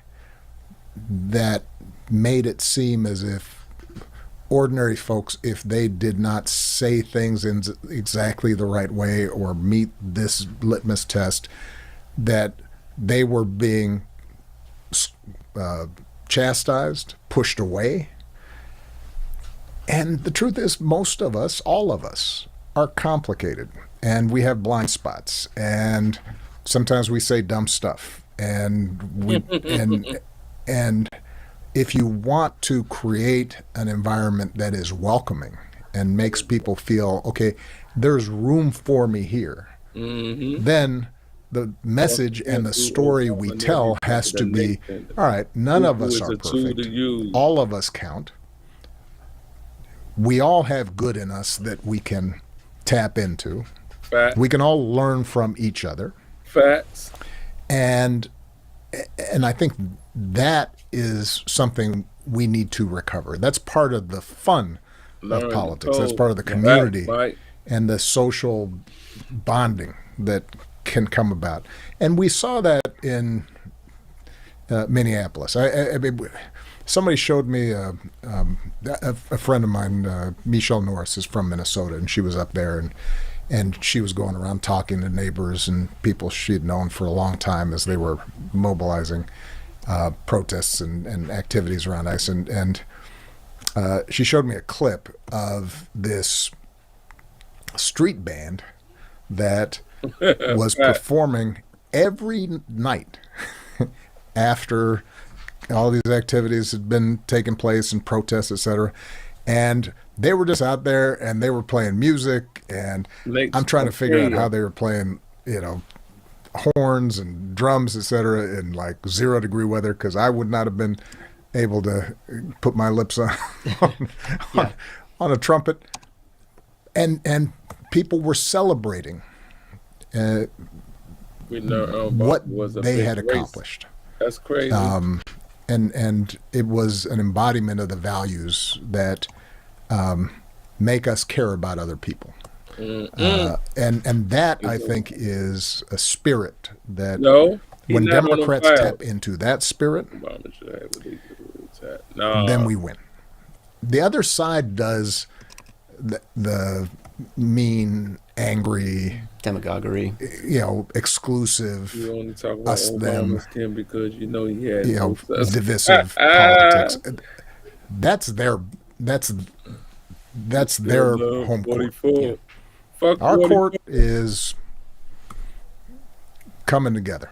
Speaker 3: that made it seem as if ordinary folks, if they did not say things in exactly the right way or meet this litmus test, that they were being chastised, pushed away. And the truth is, most of us, all of us, are complicated, and we have blind spots, and sometimes we say dumb stuff, and if you want to create an environment that is welcoming and makes people feel, okay, there's room for me here, then the message and the story we tell has to be, all right, none of us are perfect. All of us count. We all have good in us that we can tap into.
Speaker 1: Facts.
Speaker 3: We can all learn from each other.
Speaker 1: Facts.
Speaker 3: And I think that is something we need to recover. That's part of the fun of politics. That's part of the community and the social bonding that can come about. And we saw that in Minneapolis. I mean, somebody showed me a friend of mine, Michelle Norris, is from Minnesota, and she was up there, and she was going around talking to neighbors and people she had known for a long time as they were mobilizing protests and activities around ICE. And she showed me a clip of this street band that was performing every night after all these activities had been taking place and protests, etc. And they were just out there and they were playing music, and I'm trying to figure out how they were playing, horns and drums, etc. in like 0-degree weather, because I would not have been able to put my lips on a trumpet. And people were celebrating what they had accomplished.
Speaker 1: That's crazy.
Speaker 3: And it was an embodiment of the values that make us care about other people. And that, I think, is a spirit that when Democrats tap into that spirit, then we win. The other side does the mean, angry,
Speaker 2: demagoguery,
Speaker 3: exclusive,
Speaker 1: You only talk about
Speaker 3: us, them,
Speaker 1: Obama's skin because you know he had
Speaker 3: divisive politics. That's their home court.
Speaker 1: Yeah. Fuck
Speaker 3: Our
Speaker 1: 44.
Speaker 3: court is coming together.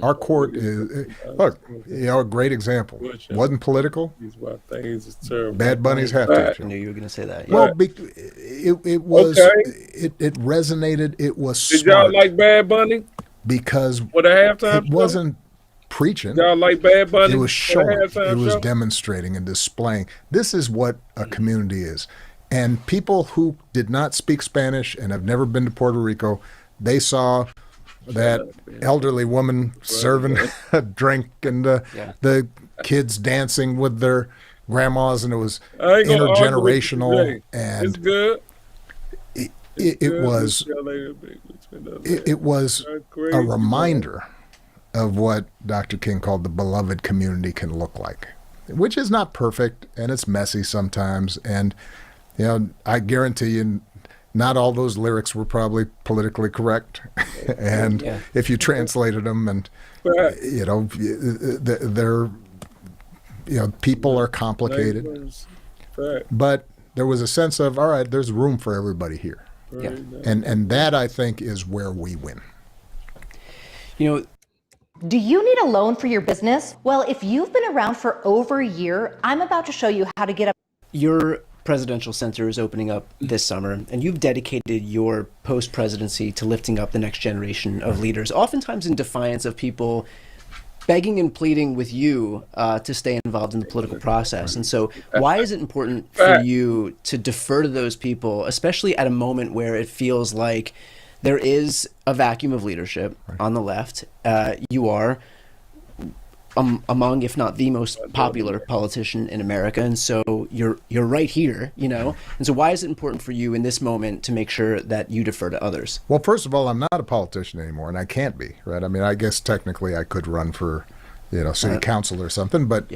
Speaker 3: Our court is, look, a great example. Wasn't political.
Speaker 1: These wild things is terrible.
Speaker 3: Bad Bunny's half
Speaker 2: I
Speaker 3: teacher.
Speaker 2: knew you were going to say that.
Speaker 3: Well, it was, it resonated. It was
Speaker 1: Did
Speaker 3: smart.
Speaker 1: y'all like Bad Bunny?
Speaker 3: Because
Speaker 1: What a halftime
Speaker 3: it wasn't preaching.
Speaker 1: Y'all like Bad Bunny?
Speaker 3: It was showing.
Speaker 1: For the halftime
Speaker 3: It was
Speaker 1: show?
Speaker 3: demonstrating and displaying. This is what a community is. And people who did not speak Spanish and have never been to Puerto Rico, they saw that elderly woman serving a drink and the kids dancing with their grandmas, and it was intergenerational, and
Speaker 1: it's good.
Speaker 3: It was a reminder of what Dr. King called the beloved community can look like, which is not perfect, and it's messy sometimes. And, you know, I guarantee you not all those lyrics were probably politically correct. And if you translated them, and, you know, they're, you know, people are complicated. But there was a sense of, all right, there's room for everybody here. And that, I think, is where we win.
Speaker 2: You know,
Speaker 7: do you need a loan for your business? Well, if you've been around for over a year, I'm about to show you how to get a...
Speaker 2: Your presidential center is opening up this summer, and you've dedicated your post-presidency to lifting up the next generation of leaders, oftentimes in defiance of people begging and pleading with you to stay involved in the political process. And so why is it important for you to defer to those people, especially at a moment where it feels like there is a vacuum of leadership on the left? You are among, if not the most popular politician in America, and so you're right here, you know. And so why is it important for you in this moment to make sure that you defer to others?
Speaker 3: Well, first of all, I'm not a politician anymore, and I can't be, right? I mean, I guess technically I could run for, you know, city council or something, but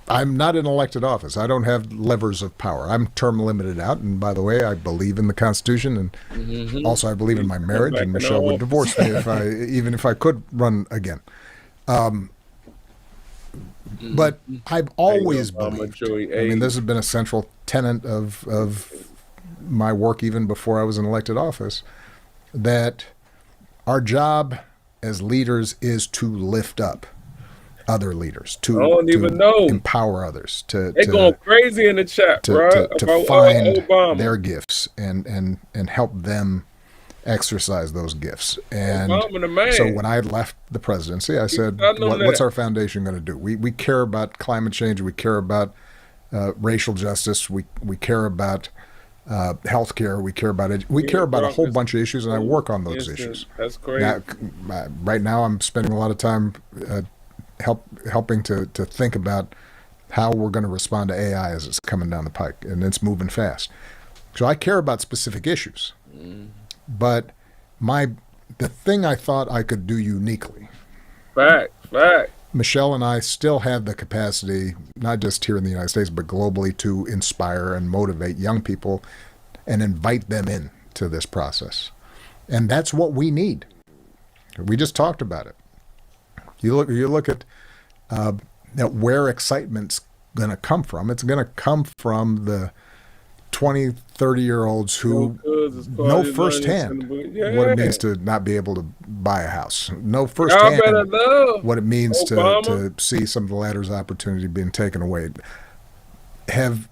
Speaker 3: I'm not in elected office. I don't have levers of power. I'm term limited out, and by the way, I believe in the Constitution, and also I believe in my marriage, and Michelle would divorce me even if I could run again. But I've always believed, I mean, this has been a central tenet of my work even before I was in elected office, that our job as leaders is to lift up other leaders, to empower others,
Speaker 1: they're going crazy in the chat,
Speaker 3: to find their gifts and help them exercise those gifts. And so when I left the presidency, I said, what's our foundation going to do? We care about climate change. We care about racial justice. We care about healthcare. We care about a whole bunch of issues, and I work on those issues.
Speaker 1: That's great.
Speaker 3: Now, right now, I'm spending a lot of time helping to think about how we're going to respond to AI as it's coming down the pike, and it's moving fast. So I care about specific issues. But the thing I thought I could do uniquely, Michelle and I still have the capacity, not just here in the United States, but globally, to inspire and motivate young people and invite them in to this process. And that's what we need. We just talked about it. You look at where excitement's going to come from. It's going to come from the 20, 30-year-olds who know firsthand what it means to not be able to buy a house. Know firsthand what it means to see some of the ladder's opportunity being taken away. Have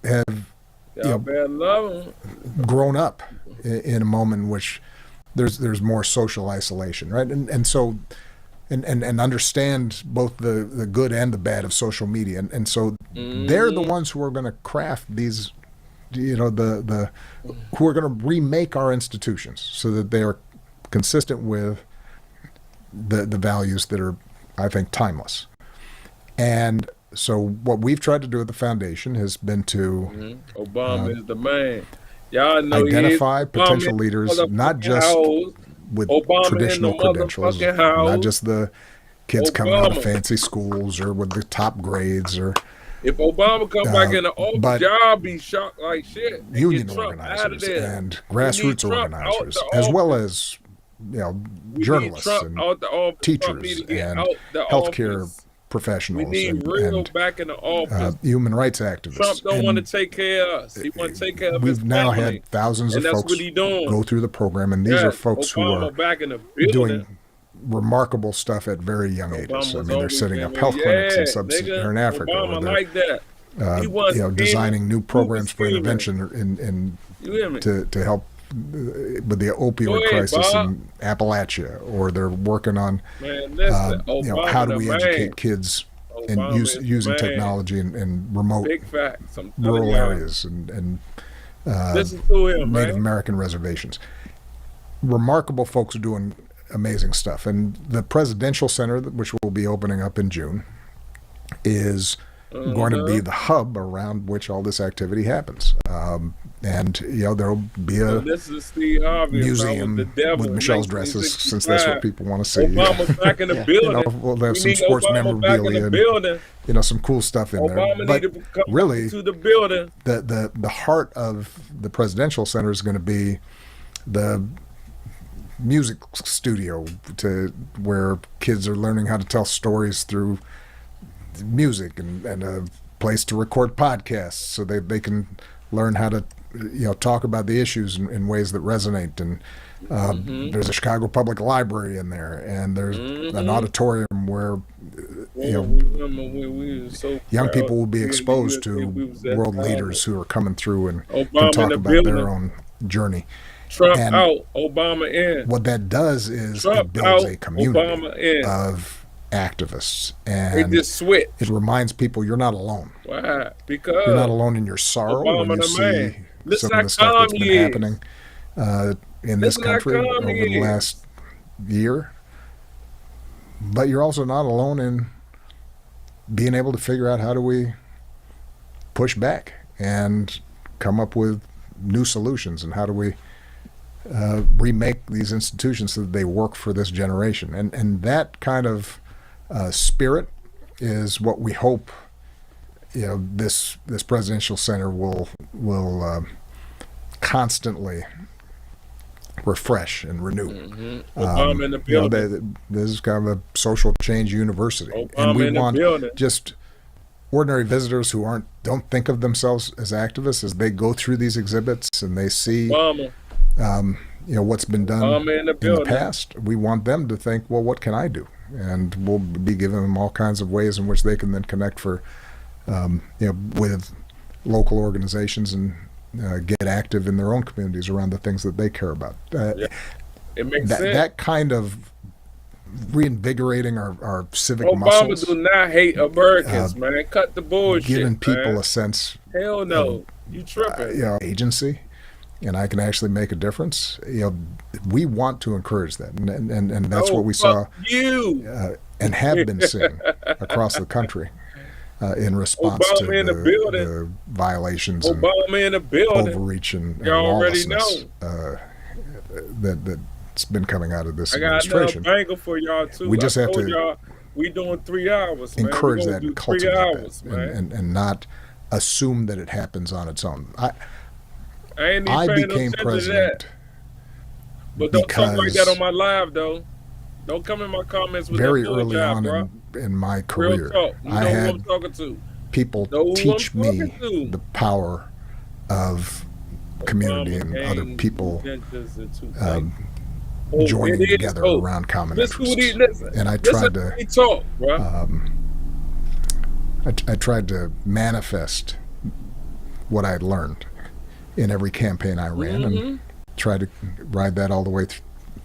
Speaker 3: grown up in a moment in which there's more social isolation, right? And so and understand both the good and the bad of social media. And so they're the ones who are going to craft these, you know, who are going to remake our institutions so that they are consistent with the values that are, I think, timeless. And so what we've tried to do at the foundation has been to
Speaker 1: Obama is the man. Y'all know
Speaker 3: identify potential leaders, not just with traditional credentials, not just the kids coming out of fancy schools or with the top grades, or
Speaker 1: if Obama come back in the office, y'all be shocked like shit.
Speaker 3: Union organizers and grassroots organizers, as well as, you know, journalists and teachers and healthcare professionals and
Speaker 1: back in the office.
Speaker 3: Human rights activists.
Speaker 1: Trump don't want to take care of us. He want to take care of his family.
Speaker 3: We've now had thousands of folks go through the program, and these are folks who are doing remarkable stuff at very young ages. I mean, they're setting up health clinics in sub-Saharan Africa.
Speaker 1: Obama
Speaker 3: or
Speaker 1: like that.
Speaker 3: Designing new programs for intervention to help with the opioid crisis in Appalachia, or they're working on how do we educate kids and using technology in remote rural areas, and
Speaker 1: Listen to him,
Speaker 3: Native
Speaker 1: man.
Speaker 3: American reservations. Remarkable folks are doing amazing stuff. And the Presidential Center, which will be opening up in June, is going to be the hub around which all this activity happens. And, there'll be a
Speaker 1: This is Steve Harvey
Speaker 3: museum
Speaker 1: with the devil
Speaker 3: with
Speaker 1: in
Speaker 3: Michelle's dresses, since
Speaker 1: 1965.
Speaker 3: that's what people want to see.
Speaker 1: Obama's back in the building.
Speaker 3: We'll have
Speaker 1: We
Speaker 3: some
Speaker 1: need
Speaker 3: sports
Speaker 1: Obama back in
Speaker 3: memorabilia
Speaker 1: the building.
Speaker 3: and, some cool stuff in
Speaker 1: Obama
Speaker 3: there. But
Speaker 1: need to come
Speaker 3: really,
Speaker 1: to the building.
Speaker 3: the heart of the Presidential Center is going to be the music studio, to where kids are learning how to tell stories through music, and a place to record podcasts so they can learn how to talk about the issues in ways that resonate. And there's a Chicago Public Library in there, and there's an auditorium where young people will be exposed to world leaders who are coming through and can talk about their own journey.
Speaker 1: Trump
Speaker 3: And
Speaker 1: out, Obama in.
Speaker 3: what that does is
Speaker 1: Trump
Speaker 3: it builds
Speaker 1: out,
Speaker 3: a community
Speaker 1: Obama in.
Speaker 3: of activists,
Speaker 1: They
Speaker 3: and
Speaker 1: just switch.
Speaker 3: it reminds people you're not alone.
Speaker 1: Why? Because
Speaker 3: You're not alone in your sorrow
Speaker 1: Obama
Speaker 3: when you
Speaker 1: the
Speaker 3: see
Speaker 1: man. Listen
Speaker 3: some of
Speaker 1: how
Speaker 3: the stuff that's
Speaker 1: calm
Speaker 3: been
Speaker 1: he is.
Speaker 3: happening in this
Speaker 1: Listen how
Speaker 3: country
Speaker 1: calm
Speaker 3: over
Speaker 1: he
Speaker 3: the
Speaker 1: is.
Speaker 3: last year. But you're also not alone in being able to figure out, how do we push back and come up with new solutions, and how do we remake these institutions so that they work for this generation. And that kind of spirit is what we hope this Presidential Center will constantly refresh and renew.
Speaker 1: Obama in the building.
Speaker 3: This is kind of a social change university, and
Speaker 1: Obama
Speaker 3: we
Speaker 1: in the
Speaker 3: want
Speaker 1: building.
Speaker 3: just ordinary visitors who don't think of themselves as activists, as they go through these exhibits and they see
Speaker 1: Obama.
Speaker 3: What's been done
Speaker 1: Obama in the
Speaker 3: in the
Speaker 1: building.
Speaker 3: past. We want them to think, well, what can I do? And we'll be giving them all kinds of ways in which they can then connect with local organizations and get active in their own communities around the things that they care about.
Speaker 1: It makes sense.
Speaker 3: That kind of reinvigorating our civic
Speaker 1: Obama
Speaker 3: muscles,
Speaker 1: do not hate Americans, man. Cut the bullshit,
Speaker 3: giving people
Speaker 1: man.
Speaker 3: a sense
Speaker 1: Hell no. You tripping.
Speaker 3: agency, and I can actually make a difference. We want to encourage that, and that's what we saw
Speaker 1: you.
Speaker 3: and have been seeing across the country in response
Speaker 1: Obama
Speaker 3: to
Speaker 1: in the building.
Speaker 3: the violations
Speaker 1: Obama in the building.
Speaker 3: and overreach and
Speaker 1: You already
Speaker 3: lawlessness that's been coming out of this
Speaker 1: I got another
Speaker 3: administration.
Speaker 1: banger for y'all too.
Speaker 3: We just
Speaker 1: I
Speaker 3: have
Speaker 1: told
Speaker 3: to
Speaker 1: y'all we doing 3 hours, man.
Speaker 3: Encourage
Speaker 1: We gonna
Speaker 3: that
Speaker 1: do
Speaker 3: and
Speaker 1: 3
Speaker 3: cultivate
Speaker 1: hours,
Speaker 3: that,
Speaker 1: man.
Speaker 3: and not assume that it happens on its own.
Speaker 1: I ain't even
Speaker 3: I
Speaker 1: paying no
Speaker 3: became
Speaker 1: attention to
Speaker 3: president
Speaker 1: that. But don't talk like
Speaker 3: because
Speaker 1: that on my live though. Don't come in my comments with
Speaker 3: very
Speaker 1: that
Speaker 3: early
Speaker 1: job,
Speaker 3: on
Speaker 1: bro.
Speaker 3: in my
Speaker 1: Real
Speaker 3: career,
Speaker 1: talk. You know
Speaker 3: I
Speaker 1: who
Speaker 3: had
Speaker 1: I'm talking to.
Speaker 3: people
Speaker 1: Know who
Speaker 3: teach
Speaker 1: I'm
Speaker 3: me
Speaker 1: talking to.
Speaker 3: the power of community and other people joining together around common interests. And I tried to
Speaker 1: talk, bro.
Speaker 3: I tried to manifest what I had learned in every campaign I ran, and tried to ride that all the way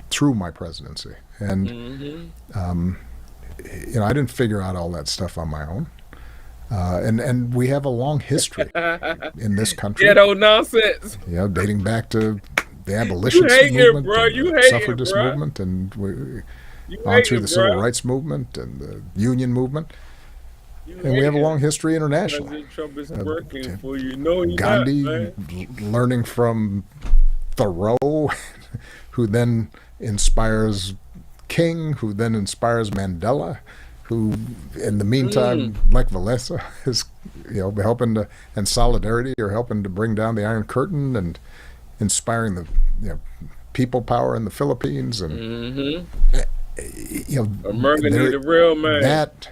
Speaker 3: through my presidency. And I didn't figure out all that stuff on my own. And we have a long history in this country.
Speaker 1: Ghetto nonsense.
Speaker 3: Dating back to the abolitionist
Speaker 1: You hate it,
Speaker 3: movement,
Speaker 1: bro.
Speaker 3: and
Speaker 1: You
Speaker 3: the
Speaker 1: hate it,
Speaker 3: suffragist
Speaker 1: bro.
Speaker 3: movement, and
Speaker 1: You
Speaker 3: on
Speaker 1: hate
Speaker 3: through
Speaker 1: it,
Speaker 3: the civil
Speaker 1: bro.
Speaker 3: rights movement and the union movement.
Speaker 1: You
Speaker 3: And we
Speaker 1: hate
Speaker 3: have a
Speaker 1: it.
Speaker 3: long history internationally.
Speaker 1: President Trump is working for you. No, he's
Speaker 3: Gandhi,
Speaker 1: not, man.
Speaker 3: learning from Thoreau, who then inspires King, who then inspires Mandela, who, in the meantime, like Valesa, is helping to, and Solidarity are helping to bring down the Iron Curtain and inspiring the people power in the Philippines, and
Speaker 1: America need a real man.
Speaker 3: that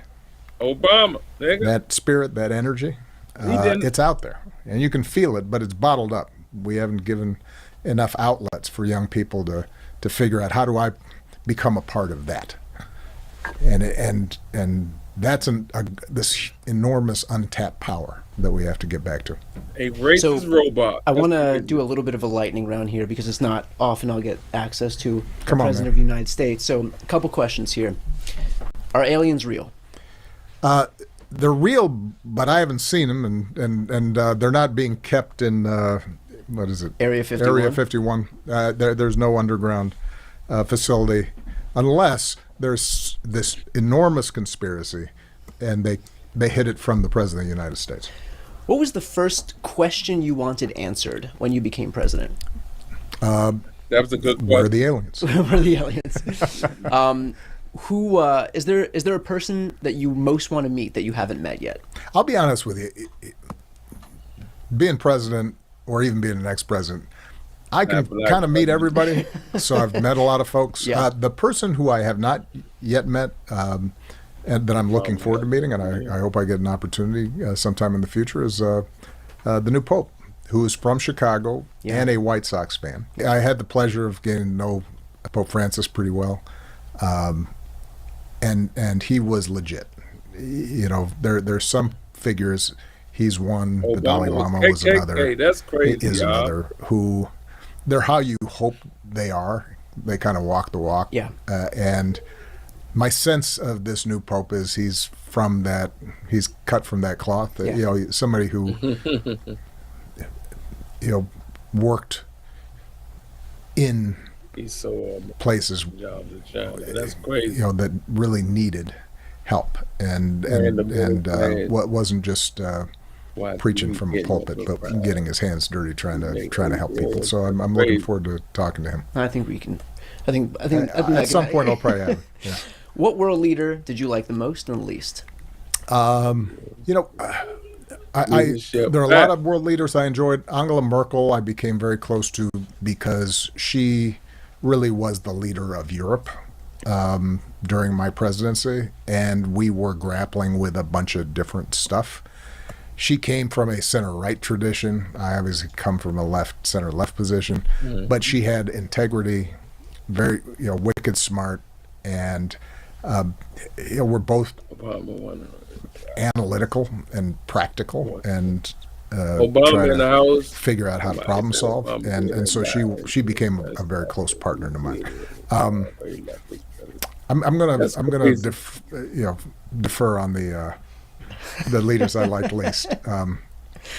Speaker 1: Obama, nigga.
Speaker 3: that spirit, that energy, it's out there, and you can feel it, but it's bottled up. We haven't given enough outlets for young people to figure out, how do I become a part of that, and that's this enormous untapped power that we have to get back to.
Speaker 1: A racist robot.
Speaker 2: I want to do a little bit of a lightning round here because it's not often I'll get access to the
Speaker 3: Come on,
Speaker 2: President
Speaker 3: man.
Speaker 2: of the United States. So a couple questions here. Are aliens real?
Speaker 3: They're real, but I haven't seen them, and they're not being kept in what is it?
Speaker 2: Area 51.
Speaker 3: Area 51. There's no underground facility unless there's this enormous conspiracy, and they hid it from the President of the United States.
Speaker 2: What was the first question you wanted answered when you became president?
Speaker 1: That was a good question.
Speaker 3: Where are the aliens?
Speaker 2: Where are the aliens? Who is there a person that you most want to meet that you haven't met yet?
Speaker 3: I'll be honest with you. Being president, or even being an ex-president, I can kind of meet everybody. So I've met a lot of folks.
Speaker 2: Yeah.
Speaker 3: The person who I have not yet met, and that I'm looking forward to meeting, and I hope I get an opportunity sometime in the future, is the new Pope, who is from Chicago and a White Sox fan. I had the pleasure of getting to know Pope Francis pretty well, and he was legit. You know, there's some figures. He's one. The Dalai Lama was another.
Speaker 1: That's crazy.
Speaker 3: Is another who they're how you hope they are. They kind of walk the walk.
Speaker 2: Yeah.
Speaker 3: And my sense of this new Pope is he's from that. He's cut from that cloth.
Speaker 2: Yeah.
Speaker 3: You know, somebody who worked in
Speaker 1: He's so
Speaker 3: places.
Speaker 1: That's crazy.
Speaker 3: You know, that really needed help and what wasn't just preaching from a pulpit, but getting his hands dirty, trying to help people. So I'm looking forward to talking to him.
Speaker 2: I think we can. I think
Speaker 3: at some point I'll probably have it. Yeah.
Speaker 2: What world leader did you like the most and the least?
Speaker 3: You know, there are a lot of world leaders I enjoyed. Angela Merkel I became very close to because she really was the leader of Europe during my presidency, and we were grappling with a bunch of different stuff. She came from a center-right tradition. I obviously come from a center-left position, but she had integrity, very wicked smart, and we're both analytical and practical, and try
Speaker 1: in the house.
Speaker 3: figure out how to problem solve, and so she became a very close partner to mine. I'm gonna defer on the leaders I like least.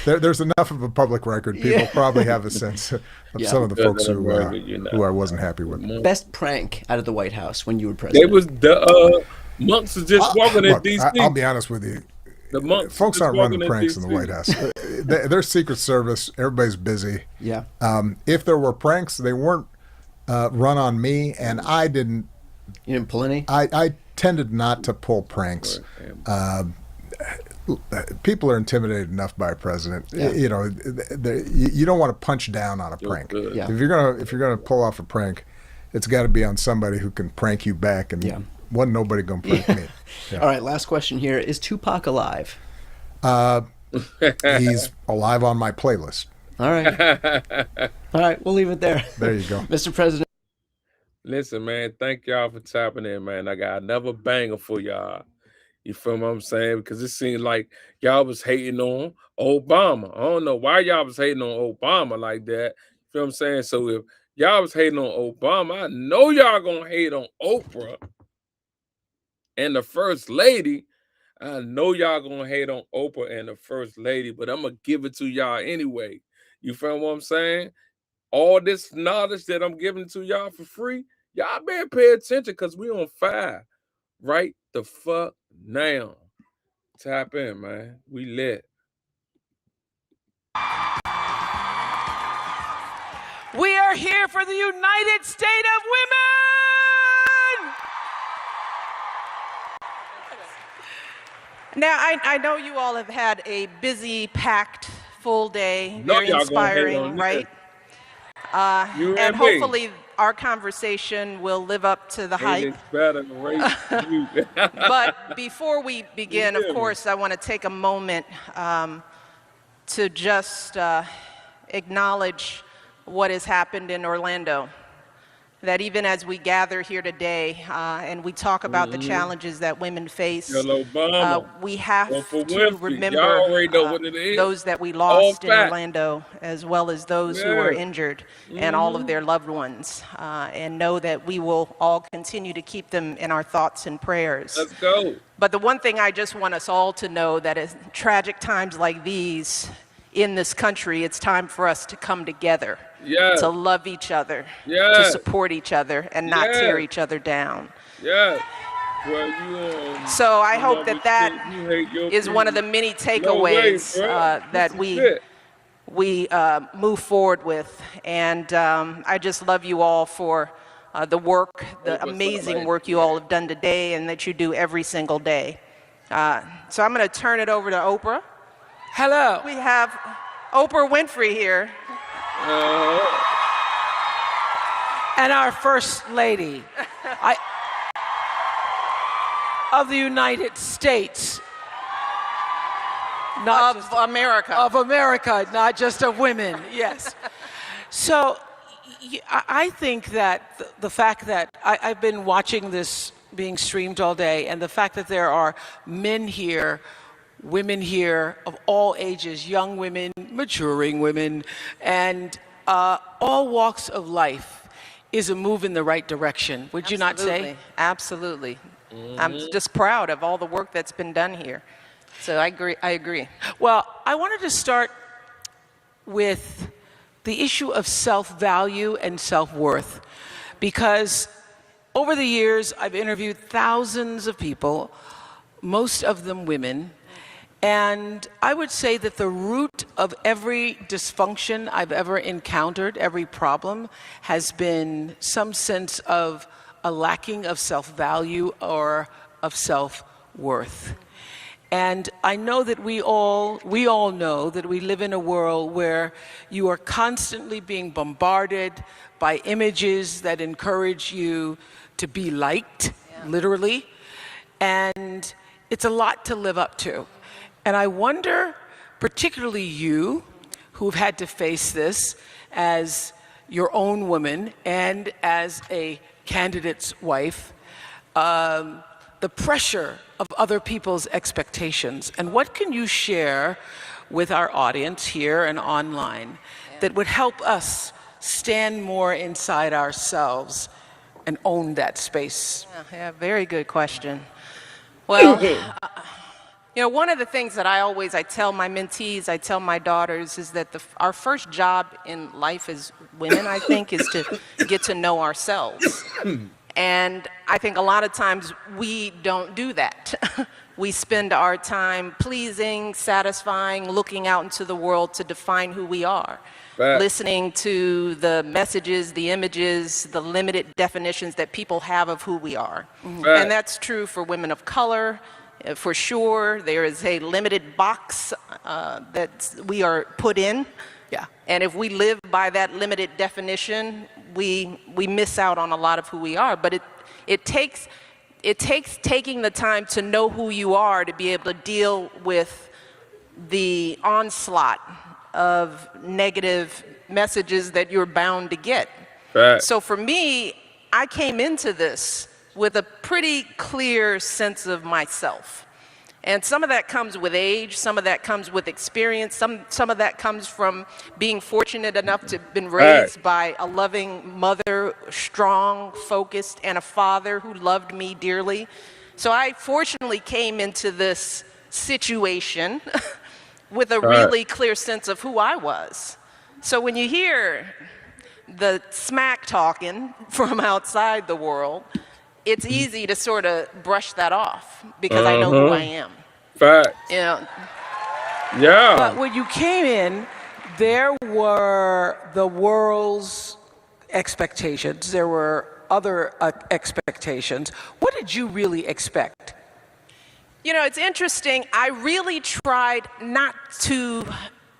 Speaker 3: There's enough of a public record. People probably have a sense of some of the folks who I wasn't happy with.
Speaker 2: Best prank out of the White House when you were president?
Speaker 1: They was the monks was just walking in D.C.
Speaker 3: I'll be honest with you.
Speaker 1: The monks
Speaker 3: folks aren't running pranks in the
Speaker 1: DC.
Speaker 3: White House. They're Secret Service. Everybody's busy.
Speaker 2: Yeah.
Speaker 3: If there were pranks, they weren't run on me, and I didn't.
Speaker 2: You didn't pull any?
Speaker 3: I tended not to pull pranks. People are intimidated enough by a president.
Speaker 2: Yeah.
Speaker 3: You know, you don't want to punch down on a prank.
Speaker 2: Yeah.
Speaker 3: If you're gonna pull off a prank, it's got to be on somebody who can prank you back. And wasn't nobody gonna prank me. Yeah.
Speaker 2: All right, last question here: is Tupac alive?
Speaker 3: He's alive on my playlist.
Speaker 2: All right, we'll leave it there.
Speaker 3: There you go,
Speaker 2: Mr. President.
Speaker 1: Listen, man, thank y'all for tapping in, man. I got another banger for y'all. You feel what I'm saying? Because it seemed like y'all was hating on Obama. I don't know why y'all was hating on Obama like that. You feel what I'm saying? So if y'all was hating on Obama, I know y'all gonna hate on Oprah and the First Lady. I know y'all gonna hate on Oprah and the First Lady, but I'm gonna give it to y'all anyway. You feel what I'm saying? All this knowledge that I'm giving to y'all for free, y'all better pay attention because we on fire right the fuck now. Tap in, man. We lit.
Speaker 8: We are here for the United States of Women! Now, I know you all have had a busy, packed, full day, very inspiring, right? And hopefully our conversation will live up to the hype. But before we begin, of course, I want to take a moment to just acknowledge what has happened in Orlando. That even as we gather here today and we talk about the challenges that women face, we have to remember those that we lost in Orlando, as well as those who were injured and all of their loved ones, and know that we will all continue to keep them in our thoughts and prayers.
Speaker 1: Let's go.
Speaker 8: But the one thing I just want us all to know, that in tragic times like these, in this country, it's time for us to come together,
Speaker 1: Yes.
Speaker 8: to love each other, to
Speaker 1: Yes.
Speaker 8: support each other, and not
Speaker 1: Yes.
Speaker 8: tear each other down.
Speaker 1: Yeah. Well,
Speaker 8: So I
Speaker 1: you
Speaker 8: hope
Speaker 1: love
Speaker 8: that
Speaker 1: your kid, you hate your
Speaker 8: is one of the
Speaker 1: people.
Speaker 8: many
Speaker 1: No way,
Speaker 8: takeaways
Speaker 1: bruh.
Speaker 8: that
Speaker 1: This is it.
Speaker 8: we move forward with. And I just love you all for the work, the amazing work you all have done today and that you do every single day. So I'm going to turn it over to Oprah.
Speaker 5: Hello.
Speaker 8: We have Oprah Winfrey here.
Speaker 9: And our First Lady of the United States.
Speaker 8: Of America.
Speaker 9: Of America, not just of women, yes. So I think that the fact that I've been watching this being streamed all day, and the fact that there are men here, women here of all ages, young women, maturing women, and all walks of life is a move in the right direction. Would you not say?
Speaker 8: Absolutely. I'm just proud of all the work that's been done here. So I agree.
Speaker 9: Well, I wanted to start with the issue of self-value and self-worth, because over the years I've interviewed thousands of people, most of them women, and I would say that the root of every dysfunction I've ever encountered, every problem, has been some sense of a lacking of self-value or of self-worth. And I know that we all know that we live in a world where you are constantly being bombarded by images that encourage you to be liked, literally, and it's a lot to live up to. And I wonder, particularly you, who've had to face this as your own woman and as a candidate's wife, the pressure of other people's expectations. And what can you share with our audience here and online that would help us stand more inside ourselves and own that space?
Speaker 8: Yeah, very good question. Well, you know, one of the things that I tell my mentees, I tell my daughters, is that our first job in life as women, I think, is to get to know ourselves. And I think a lot of times we don't do that. We spend our time pleasing, satisfying, looking out into the world to define who we are. Listening to the messages, the images, the limited definitions that people have of who we are. And that's true for women of color, for sure. There is a limited box that we are put in.
Speaker 9: Yeah.
Speaker 8: And if we live by that limited definition, we miss out on a lot of who we are. But it takes taking the time to know who you are to be able to deal with the onslaught of negative messages that you're bound to get. So for me, I came into this with a pretty clear sense of myself. And some of that comes with age, some of that comes with experience, some of that comes from being fortunate enough to have been raised by a loving mother, strong, focused, and a father who loved me dearly. So I fortunately came into this situation with a really clear sense of who I was. So when you hear the smack talking from outside the world, it's easy to sort of brush that off because I know who I am.
Speaker 1: Fact.
Speaker 8: You know?
Speaker 1: Yeah.
Speaker 9: But when you came in, there were the world's expectations. There were other expectations. What did you really expect?
Speaker 8: You know, it's interesting. I really tried not to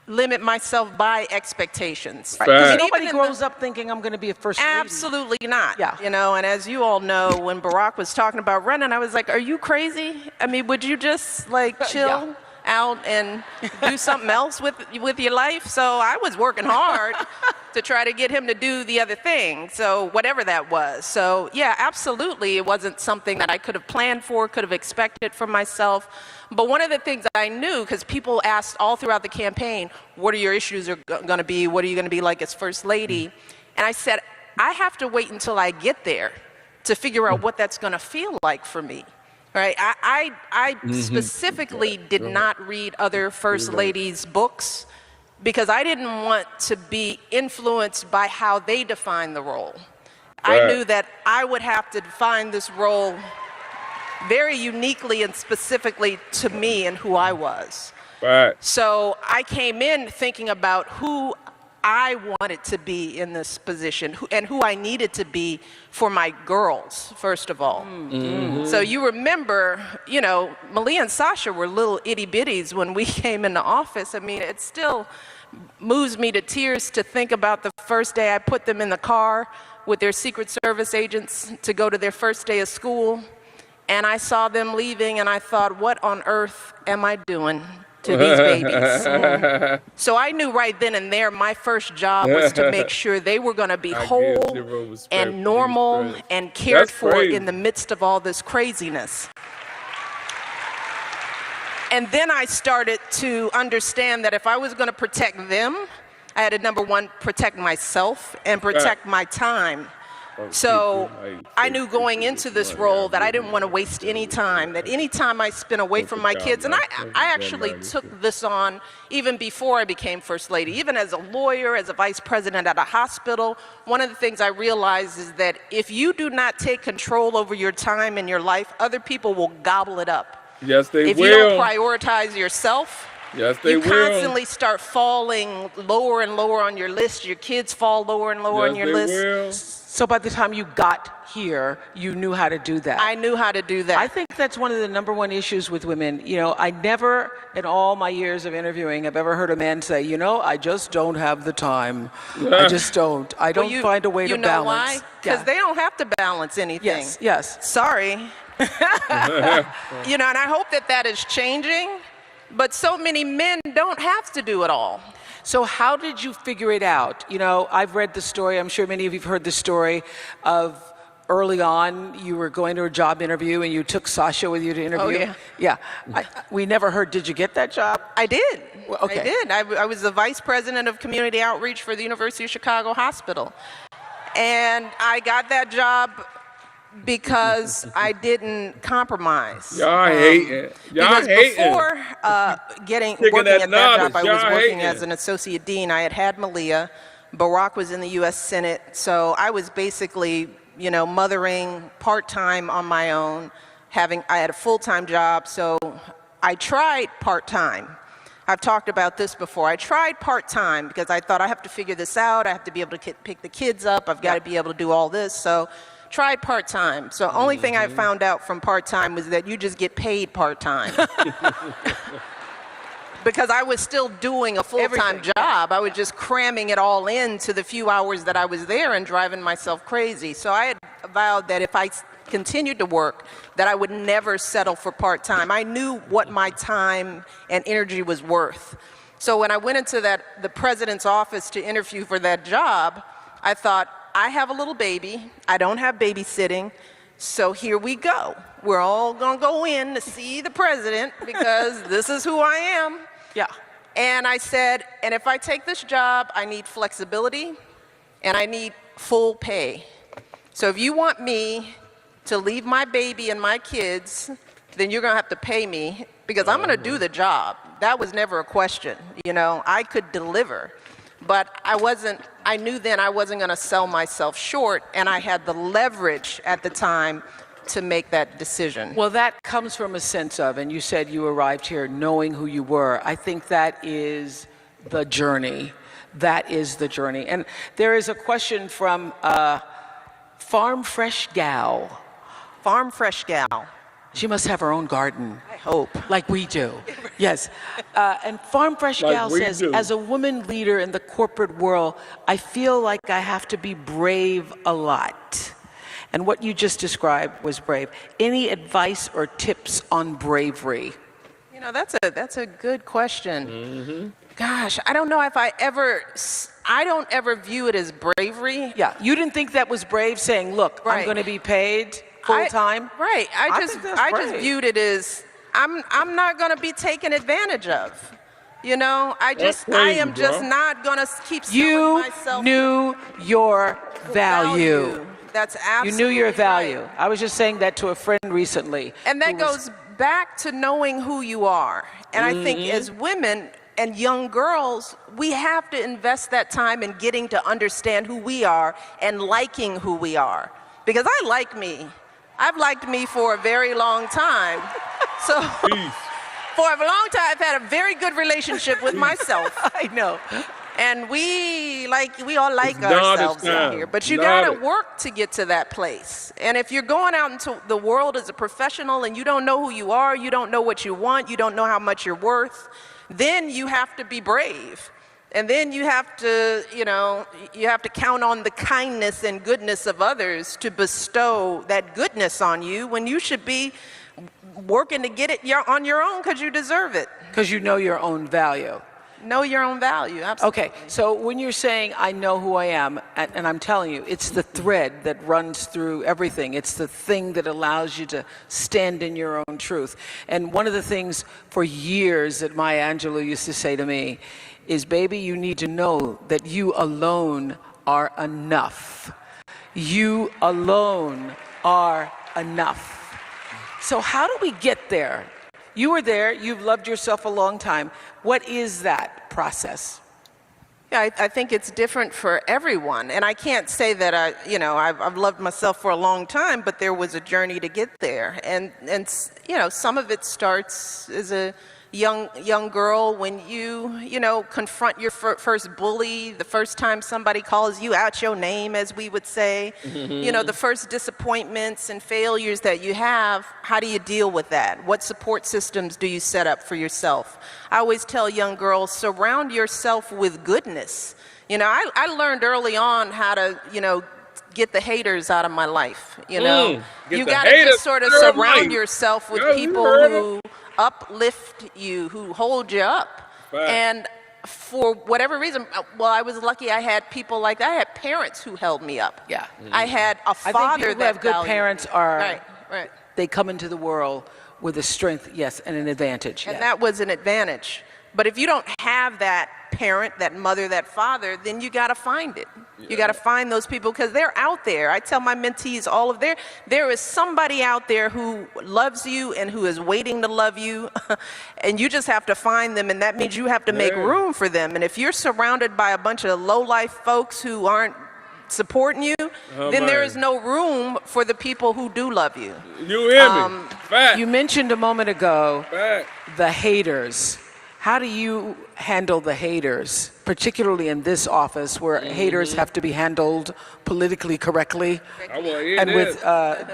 Speaker 8: limit myself by expectations.
Speaker 9: Because nobody grows up thinking I'm going to be a first lady.
Speaker 8: Absolutely not.
Speaker 9: Yeah.
Speaker 8: You know, and as you all know, when Barack was talking about running, I was like, are you crazy? I mean, would you just like chill out and do something else with your life? So I was working hard to try to get him to do the other thing. So whatever that was. So yeah, absolutely. It wasn't something that I could have planned for, could have expected from myself. But one of the things I knew, because people asked all throughout the campaign, what are your issues going to be? What are you going to be like as First Lady? And I said, I have to wait until I get there to figure out what that's going to feel like for me. Right? I specifically did not read other First Ladies' books because I didn't want to be influenced by how they define the role.
Speaker 1: Right.
Speaker 8: I knew that I would have to define this role very uniquely and specifically to me and who I was.
Speaker 1: Right.
Speaker 8: So I came in thinking about who I wanted to be in this position and who I needed to be for my girls, first of all. So you remember, you know, Malia and Sasha were little itty bitties when we came into office. I mean, it still moves me to tears to think about the first day I put them in the car with their Secret Service agents to go to their first day of school. And I saw them leaving and I thought, what on earth am I doing to these babies? So I knew right then and there my first job was to make sure they were going to be whole and normal and cared for in the midst of all this craziness. And then I started to understand that if I was going to protect them, I had to, number one, protect myself and protect my time. So I knew going into this role that I didn't want to waste any time, that any time I spent away from my kids, and I actually took this on even before I became First Lady, even as a lawyer, as a vice president at a hospital. One of the things I realized is that if you do not take control over your time and your life, other people will gobble it up.
Speaker 1: Yes, they will.
Speaker 8: If you don't prioritize yourself,
Speaker 1: yes, they
Speaker 8: you
Speaker 1: will.
Speaker 8: constantly start falling lower and lower on your list. Your kids fall lower and lower on your list.
Speaker 1: Will.
Speaker 9: So by the time you got here, you knew how to do that.
Speaker 8: I knew how to do that.
Speaker 9: I think that's one of the #1 issues with women. You know, I never, in all my years of interviewing, have ever heard a man say, you know, I just don't have the time. I just don't. I don't find a way to balance.
Speaker 8: You know why? Because they don't have to balance anything.
Speaker 9: Yes, yes.
Speaker 8: Sorry. You know, and I hope that that is changing, but so many men don't have to do it all.
Speaker 9: So how did you figure it out? You know, I've read the story, I'm sure many of you have heard the story of early on, you were going to a job interview and you took Sasha with you to interview.
Speaker 8: Oh, yeah.
Speaker 9: Yeah. We never heard, did you get that job?
Speaker 8: I did.
Speaker 9: Well, okay.
Speaker 8: I did. I was the vice president of community outreach for the University of Chicago Hospital. And I got that job because I didn't compromise.
Speaker 1: Y'all hating. Y'all
Speaker 8: because
Speaker 1: hating.
Speaker 8: before working at that job, I was working as an associate dean. I had Malia. Barack was in the U.S. Senate. So I was basically, you know, mothering part-time on my own. I had a full-time job. So I tried part-time. I've talked about this before. I tried part-time because I thought I have to figure this out. I have to be able to pick the kids up. I've got to be able to do all this. So tried part-time. So only thing I found out from part-time was that you just get paid part-time. Because I was still doing a full-time job. I was just cramming it all into the few hours that I was there and driving myself crazy. So I had vowed that if I continued to work, that I would never settle for part-time. I knew what my time and energy was worth. So when I went into the president's office to interview for that job, I thought, I have a little baby. I don't have babysitting. So here we go. We're all going to go in to see the president because this is who I am.
Speaker 9: Yeah.
Speaker 8: And I said, and if I take this job, I need flexibility and I need full pay. So if you want me to leave my baby and my kids, then you're going to have to pay me because I'm going to do the job. That was never a question. You know, I could deliver. But I knew then I wasn't going to sell myself short, and I had the leverage at the time to make that decision.
Speaker 9: Well, that comes from a sense of, and you said you arrived here knowing who you were. I think that is the journey. That is the journey. And there is a question from Farm Fresh Gal.
Speaker 8: Farm Fresh Gal.
Speaker 9: She must have her own garden.
Speaker 8: I hope.
Speaker 9: Like we do. Yes. And Farm Fresh Gal says, as a woman leader in the corporate world, I feel like I have to be brave a lot. And what you just described was brave. Any advice or tips on bravery?
Speaker 8: You know, that's a good question. Gosh, I don't know if I don't ever view it as bravery.
Speaker 9: Yeah, you didn't think that was brave saying, look, I'm going to be paid full time?
Speaker 8: Right. I just viewed it as I'm not going to be taken advantage of. You know, I am just not going to keep selling myself.
Speaker 9: You knew your value.
Speaker 8: That's absolutely
Speaker 9: You knew your value.
Speaker 8: right.
Speaker 9: I was just saying that to a friend recently.
Speaker 8: And that goes back to knowing who you are. And I think as women, and young girls, we have to invest that time in getting to understand who we are and liking who we are. Because I like me. I've liked me for a very long time. So for a long time, I've had a very good relationship with myself.
Speaker 9: I know.
Speaker 8: And we all like ourselves in here. But you gotta work to get to that place. And if you're going out into the world as a professional and you don't know who you are, you don't know what you want, you don't know how much you're worth, then you have to be brave. And then you have to, you have to count on the kindness and goodness of others to bestow that goodness on you when you should be working to get it on your own because you deserve it.
Speaker 9: Because you know your own value.
Speaker 8: Know your own value, absolutely.
Speaker 9: Okay, so when you're saying, I know who I am, and I'm telling you, it's the thread that runs through everything. It's the thing that allows you to stand in your own truth. And one of the things for years that Maya Angelou used to say to me is, baby, you need to know that you alone are enough. You alone are enough. So how do we get there? You were there, you've loved yourself a long time. What is that process?
Speaker 8: Yeah, I think it's different for everyone. And I can't say that I've loved myself for a long time, but there was a journey to get there. And some of it starts as a young girl when you confront your first bully, the first time somebody calls you out your name, as we would say, the first disappointments and failures that you have. How do you deal with that? What support systems do you set up for yourself? I always tell young girls, surround yourself with goodness. I learned early on how to, get the haters out of my life. You got to just sort of surround yourself with people who uplift you, who hold you up.
Speaker 1: Right.
Speaker 8: And for whatever reason, well, I was lucky I had people like that. I had parents who held me up.
Speaker 9: Yeah.
Speaker 8: I had a father
Speaker 9: I think people who have good
Speaker 8: valued
Speaker 9: parents
Speaker 8: me.
Speaker 9: are,
Speaker 8: Right.
Speaker 9: they come into the world with a strength, yes, and an advantage.
Speaker 8: And that was an advantage. But if you don't have that parent, that mother, that father, then you got to find it. Yeah. You got to find those people because they're out there. I tell my mentees there is somebody out there who loves you and who is waiting to love you. And you just have to find them, and that means you have to make room for them. And if you're surrounded by a bunch of low-life folks who aren't supporting you, then there is no room for the people who do love you.
Speaker 1: You hear me? Fact.
Speaker 9: You mentioned a moment ago
Speaker 1: Fact.
Speaker 9: the haters. How do you handle the haters, particularly in this office where haters have to be handled politically correctly and with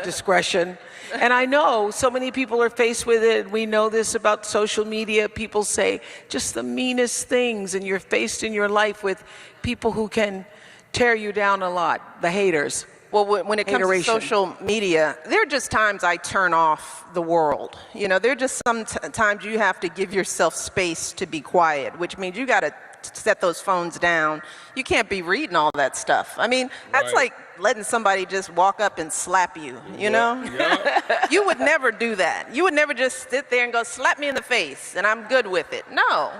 Speaker 9: discretion? And I know so many people are faced with it. We know this about social media. People say just the meanest things, and you're faced in your life with people who can tear you down a lot, the haters.
Speaker 8: Well, when it comes to social media, there are just times I turn off the world. There are just some times you have to give yourself space to be quiet, which means you got to set those phones down. You can't be reading all that stuff. I mean, that's like letting somebody just walk up and slap you,
Speaker 1: Yeah.
Speaker 8: You would never do that. You would never just sit there and go, slap me in the face, and I'm good with it. No,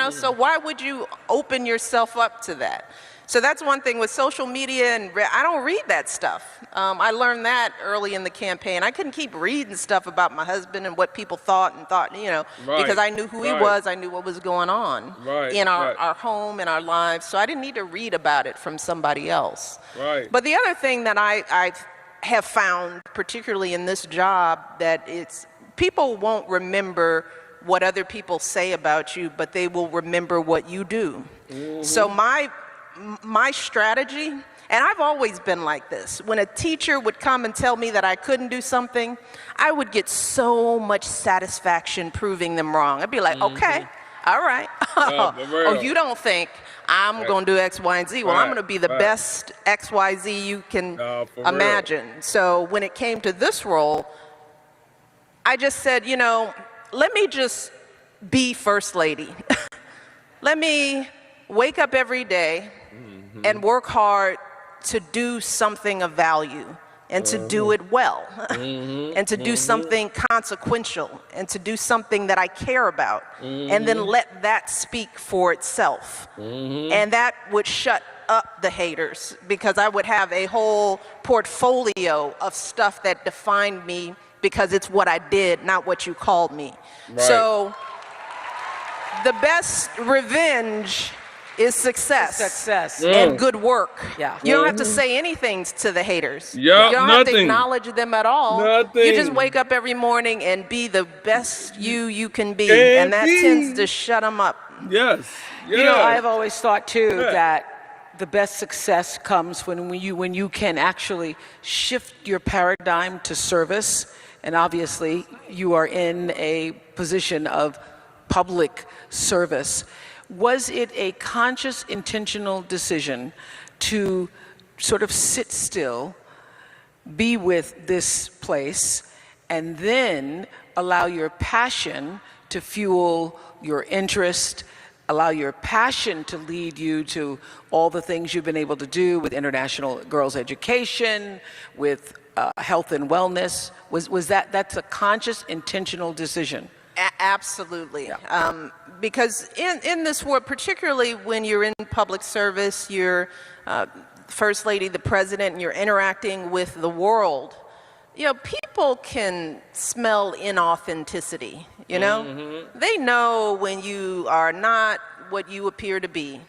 Speaker 8: so why would you open yourself up to that? So that's one thing with social media, and I don't read that stuff. I learned that early in the campaign. I couldn't keep reading stuff about my husband and what people thought, because I knew who he was, I knew what was going on in our home and our lives. So I didn't need to read about it from somebody else.
Speaker 1: Right.
Speaker 8: But the other thing that I have found, particularly in this job, that people won't remember what other people say about you, but they will remember what you do. So my strategy, and I've always been like this, when a teacher would come and tell me that I couldn't do something, I would get so much satisfaction proving them wrong. I'd be like, okay, all right. Oh, you don't think I'm going to do X, Y, and Z. Well, I'm going to be the best X, Y, Z you can imagine. So when it came to this role, I just said, let me just be First Lady. Let me wake up every day and work hard to do something of value and to do it well and to do something consequential and to do something that I care about and then let that speak for itself. And that would shut up the haters because I would have a whole portfolio of stuff that defined me because it's what I did, not what you called me. Right. So the best revenge is success.
Speaker 9: Success.
Speaker 8: And good work.
Speaker 9: Yeah.
Speaker 8: You don't have to say anything to the haters.
Speaker 1: Yeah,
Speaker 8: you don't have to
Speaker 1: nothing.
Speaker 8: acknowledge them at all.
Speaker 1: Nothing.
Speaker 8: You just wake up every morning and be the best you can be.
Speaker 1: Can
Speaker 8: and that
Speaker 1: be.
Speaker 8: tends to shut them up.
Speaker 1: Yes.
Speaker 9: You know, I've always thought too that the best success comes when you can actually shift your paradigm to service. And obviously, you are in a position of public service. Was it a conscious, intentional decision to sort of sit still, be with this place, and then allow your passion to fuel your interest, allow your passion to lead you to all the things you've been able to do with international girls' education, with health and wellness? Was that's a conscious, intentional decision?
Speaker 8: Absolutely.
Speaker 9: Yeah.
Speaker 8: Because in this world, particularly when you're in public service, you're First Lady, the President, and you're interacting with the world, you know, people can smell inauthenticity, you know?
Speaker 1: Mm-hmm.
Speaker 8: They know when you are not what you appear to be.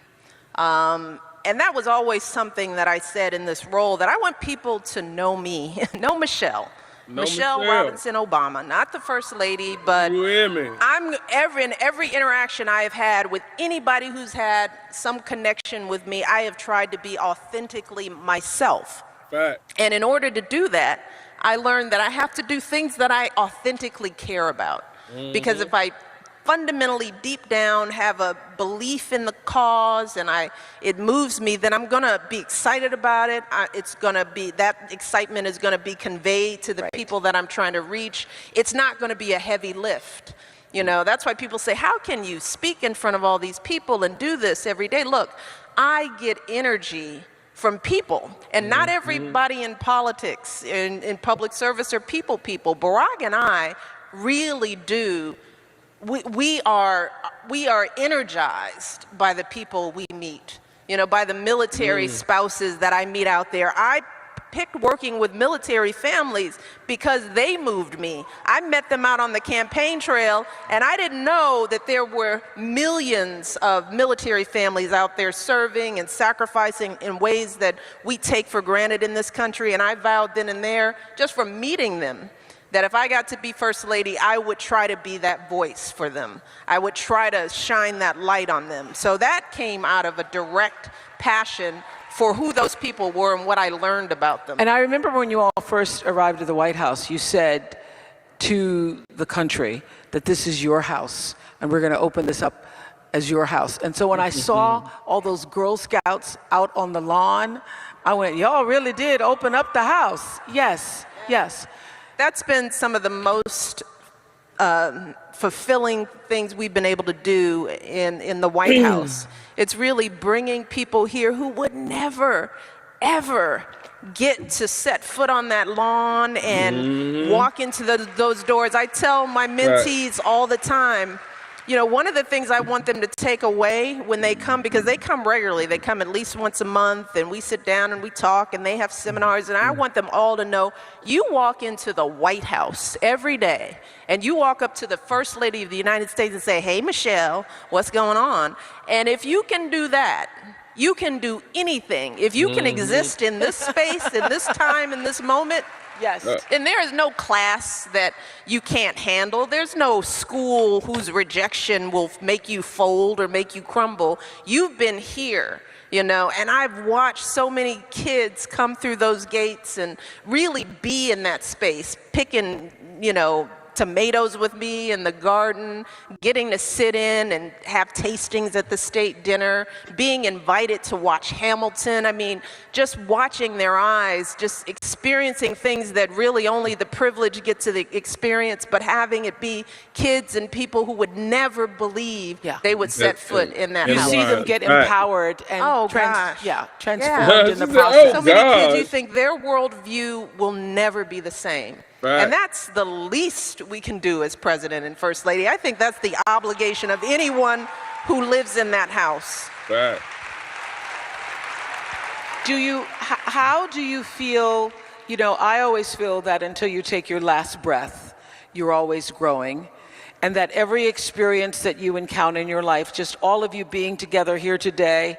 Speaker 8: And that was always something that I said in this role, that I want people to know me, know Michelle. Michelle Robinson Obama, not the First Lady, but
Speaker 1: You hear me?
Speaker 8: I'm in every interaction I have had with anybody who's had some connection with me, I have tried to be authentically myself.
Speaker 1: Fact.
Speaker 8: And in order to do that, I learned that I have to do things that I authentically care about. Because if I fundamentally deep down have a belief in the cause and it moves me, then I'm gonna be excited about it. That excitement is gonna be conveyed to the people that I'm trying to reach. It's not gonna be a heavy lift. You know, that's why people say, how can you speak in front of all these people and do this every day? Look, I get energy from people, and not everybody in politics, in public service are people. Barack and I really do. We are energized by the people we meet, you know, by the military spouses that I meet out there. I picked working with military families because they moved me. I met them out on the campaign trail, and I didn't know that there were millions of military families out there serving and sacrificing in ways that we take for granted in this country. And I vowed then and there, just from meeting them, that if I got to be First Lady, I would try to be that voice for them. I would try to shine that light on them. So that came out of a direct passion for who those people were and what I learned about them.
Speaker 9: And I remember when you all first arrived at the White House, you said to the country that this is your house, and we're going to open this up as your house. And so when I saw all those Girl Scouts out on the lawn, I went, y'all really did open up the house. Yes, yes.
Speaker 8: That's been some of the most fulfilling things we've been able to do in the White House. It's really bringing people here who would never, ever get to set foot on that lawn and walk into those doors. I tell my mentees all the time, you know, one of the things I want them to take away when they come, because they come regularly, they come at least once a month, and we sit down and we talk, and they have seminars, and I want them all to know, you walk into the White House every day, and you walk up to the First Lady of the United States and say, hey, Michelle, what's going on? And if you can do that, you can do anything. If you can exist in this space, in this time, in this moment,
Speaker 9: yes.
Speaker 8: And there is no class that you can't handle. There's no school whose rejection will make you fold or make you crumble. You've been here, you know, and I've watched so many kids come through those gates and really be in that space, picking, you know, tomatoes with me in the garden, getting to sit in and have tastings at the state dinner, being invited to watch Hamilton. I mean, just watching their eyes, just experiencing things that really only the privileged get to experience, but having it be kids and people who would never believe they would set foot in that
Speaker 9: You
Speaker 8: house.
Speaker 9: see them get empowered and transformed in the process.
Speaker 8: So many kids, you think their worldview will never be the same.
Speaker 1: Right.
Speaker 8: And that's the least we can do as President and First Lady. I think that's the obligation of anyone who lives in that house.
Speaker 1: Right.
Speaker 9: How do you feel, you know, I always feel that until you take your last breath, you're always growing. and that every experience that you encounter in your life, just all of you being together here today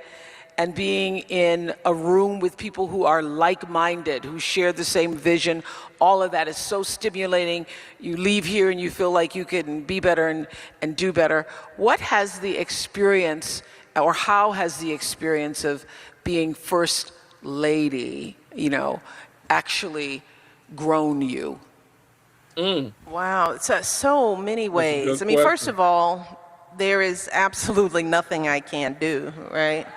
Speaker 9: and being in a room with people who are like-minded, who share the same vision, all of that is so stimulating. You leave here and you feel like you can be better and do better. What has the experience, or how has the experience of being First Lady, actually grown you?
Speaker 8: Wow, so many ways. I mean,
Speaker 1: question.
Speaker 8: first of all, there is absolutely nothing I can't do, right?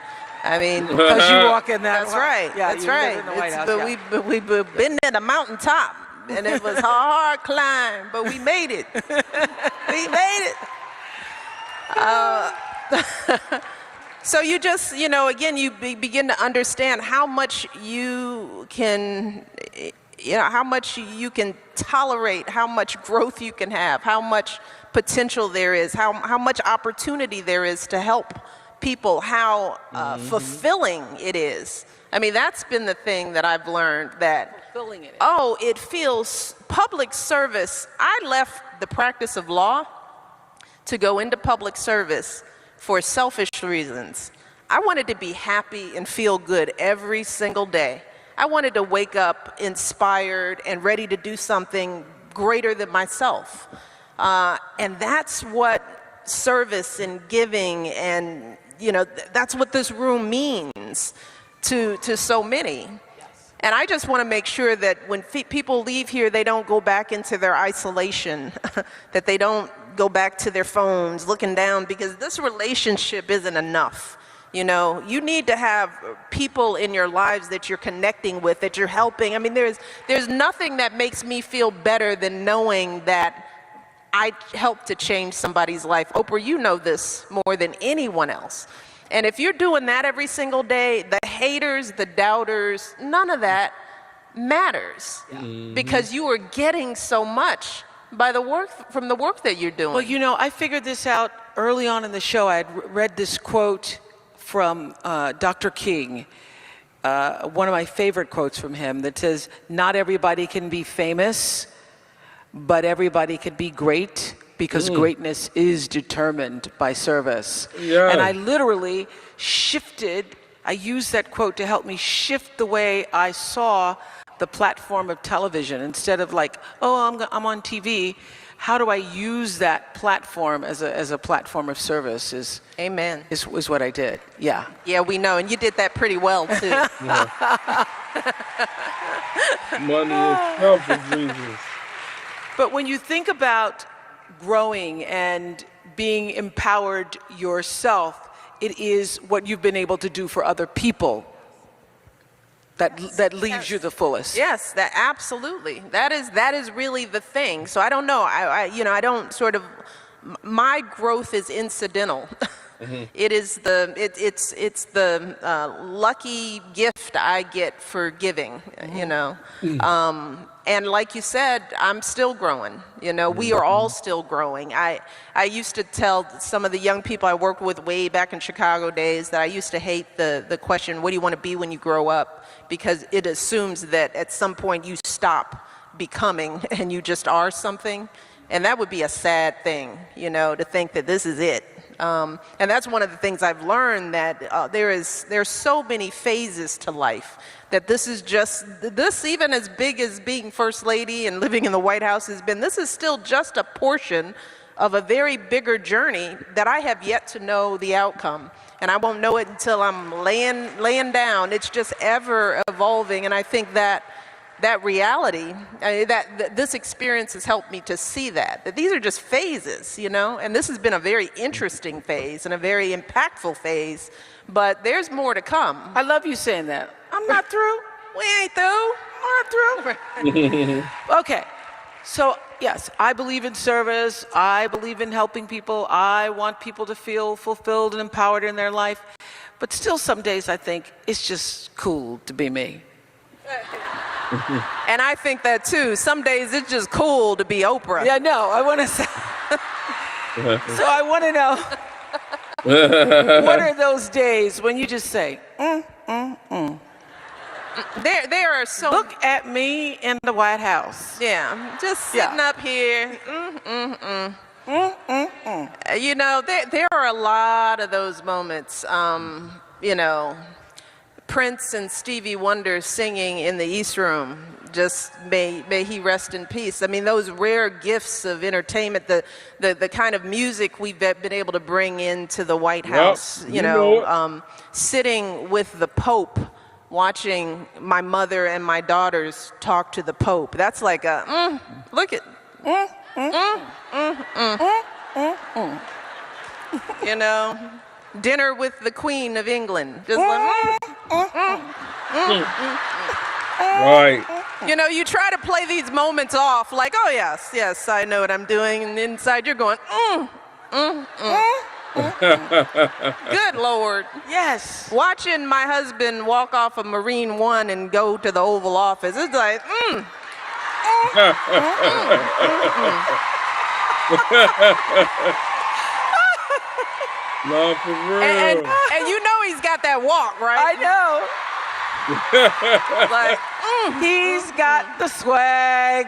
Speaker 8: I mean,
Speaker 9: Because you walk in that.
Speaker 8: that's right.
Speaker 9: Yeah,
Speaker 8: that's
Speaker 9: you live
Speaker 8: right.
Speaker 9: in the White House,
Speaker 8: But
Speaker 9: yeah.
Speaker 8: we've been at a mountaintop, and it was a hard climb, but we made it. We made it. So you just, again, you begin to understand how much you can, how much you can tolerate, how much growth you can have, how much potential there is, how much opportunity there is to help people, how fulfilling it is. I mean, that's been the thing that I've learned, that,
Speaker 9: Fulfilling it.
Speaker 8: oh, it feels public service. I left the practice of law to go into public service for selfish reasons. I wanted to be happy and feel good every single day. I wanted to wake up inspired and ready to do something greater than myself. And that's what service and giving and, that's what this room means to so many. And I just want to make sure that when people leave here, they don't go back into their isolation, that they don't go back to their phones looking down, because this relationship isn't enough. You need to have people in your lives that you're connecting with, that you're helping. I mean, there's nothing that makes me feel better than knowing that I helped to change somebody's life. Oprah, you know this more than anyone else. And if you're doing that every single day, the haters, the doubters, none of that matters. Because you are getting so much from the work that you're doing.
Speaker 9: Well, I figured this out early on in the show. I had read this quote from Dr. King, one of my favorite quotes from him, that says, "Not everybody can be famous, but everybody can be great, because greatness is determined by service."
Speaker 1: Yeah.
Speaker 9: And I literally I used that quote to help me shift the way I saw the platform of television. Instead of like, oh, I'm on TV, how do I use that platform as a platform of service?
Speaker 8: Amen.
Speaker 9: Is what I did. Yeah.
Speaker 8: Yeah, we know, and you did that pretty well too.
Speaker 1: Money is selfish reasons.
Speaker 9: But when you think about growing and being empowered yourself, it is what you've been able to do for other people that leaves you the fullest.
Speaker 8: Yes, that absolutely. That is really the thing. So I don't know. I don't sort of. My growth is incidental. It is it's the lucky gift I get for giving. And like you said, I'm still growing. We are all still growing. I used to tell some of the young people I worked with way back in Chicago days that I used to hate the question, what do you want to be when you grow up? Because it assumes that at some point you stop becoming and you just are something. And that would be a sad thing, to think that this is it. And that's one of the things I've learned, that there's so many phases to life, that this even as big as being First Lady and living in the White House has been, this is still just a portion of a very bigger journey that I have yet to know the outcome. And I won't know it until I'm laying down. It's just ever evolving. And I think that reality, that this experience has helped me to see that these are just phases, and this has been a very interesting phase and a very impactful phase, but there's more to come.
Speaker 9: I love you saying that. I'm not through.
Speaker 8: We ain't through.
Speaker 9: I'm not through. Okay, so yes, I believe in service. I believe in helping people. I want people to feel fulfilled and empowered in their life, but still some days I think it's just cool to be me.
Speaker 8: And I think that too. Some days it's just cool to be Oprah.
Speaker 9: Yeah, no, I want to say. So I want to know, what are those days when you just say,
Speaker 8: There are so.
Speaker 9: Look at me in the White House.
Speaker 8: Yeah, just sitting up here. You know, there are a lot of those moments. You know, Prince and Stevie Wonder singing in the East Room. Just may he rest in peace. I mean, those rare gifts of entertainment, the kind of music we've been able to bring into the White House.
Speaker 1: You know
Speaker 8: sitting with the Pope, watching my mother and my daughters talk to the Pope. That's like a look at. You know, dinner with the Queen of England. Just like,
Speaker 1: Right.
Speaker 8: You know, you try to play these moments off like, oh yes, yes, I know what I'm doing, and inside you're going, Good Lord.
Speaker 9: Yes.
Speaker 8: Watching my husband walk off of Marine One and go to the Oval Office, it's like,
Speaker 1: No, for real.
Speaker 8: And you know he's got that walk, right?
Speaker 9: I know.
Speaker 8: Like,
Speaker 9: He's got the swag.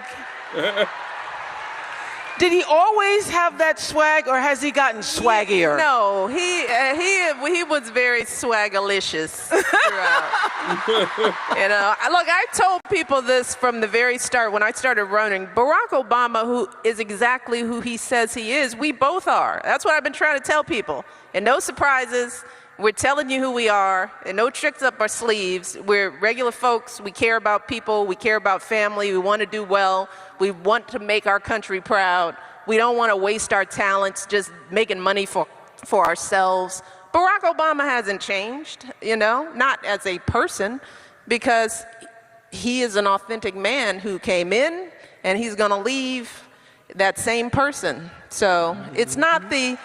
Speaker 9: Did he always have that swag, or has he gotten swaggier?
Speaker 8: No, he was very swagalicious throughout. You know, look, I told people this from the very start when I started running. Barack Obama, who is exactly who he says he is, we both are. That's what I've been trying to tell people. And no surprises. We're telling you who we are, and no tricks up our sleeves. We're regular folks. We care about people. We care about family. We want to do well. We want to make our country proud. We don't want to waste our talents just making money for ourselves. Barack Obama hasn't changed, you know, not as a person, because he is an authentic man who came in, and he's going to leave that same person. So it's not the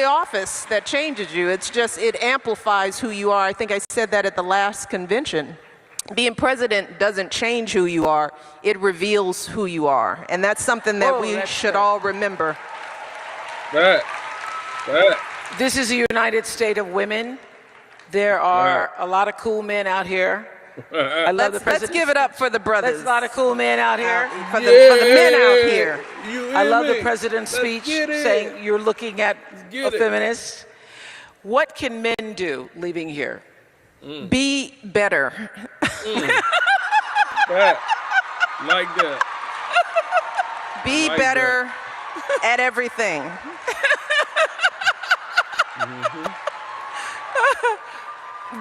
Speaker 8: office that changes you. It's just, it amplifies who you are. I think I said that at the last convention. Being president doesn't change who you are. It reveals who you are. And that's something that we should all remember.
Speaker 1: That.
Speaker 9: This is a United States of women. There are a lot of cool men out here. I love the president.
Speaker 8: Let's give it up for the brothers.
Speaker 9: There's a lot of cool men out here.
Speaker 8: For the men out here.
Speaker 9: I love the president's speech saying you're looking at a feminist. What can men do leaving here?
Speaker 8: Be better.
Speaker 1: Like that.
Speaker 8: Be better at everything.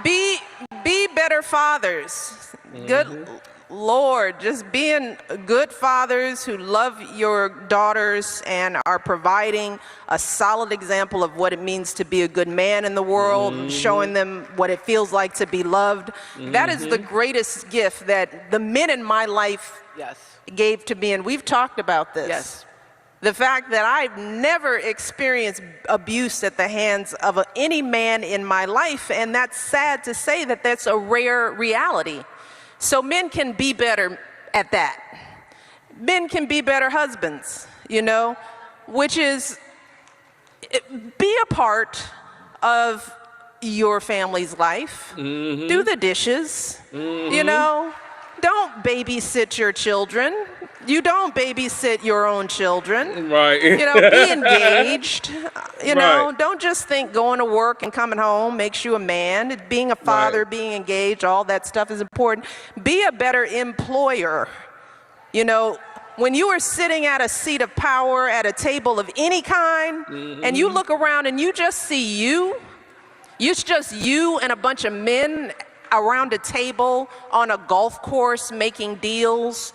Speaker 8: Be better fathers. Good Lord, just being good fathers who love your daughters and are providing a solid example of what it means to be a good man in the world, showing them what it feels like to be loved. That is the greatest gift that the men in my life gave to me, and we've talked about this.
Speaker 9: Yes.
Speaker 8: The fact that I've never experienced abuse at the hands of any man in my life, and that's sad to say that that's a rare reality. So men can be better at that. Men can be better husbands, you know, which is be a part of your family's life. Do the dishes, you know. Don't babysit your children. You don't babysit your own children.
Speaker 1: Right.
Speaker 8: You know, be engaged. You know, don't just think going to work and coming home makes you a man. Being a father, being engaged, all that stuff is important. Be a better employer. You know, when you are sitting at a seat of power at a table of any kind, and you look around and you just see it's just you and a bunch of men around a table on a golf course making deals,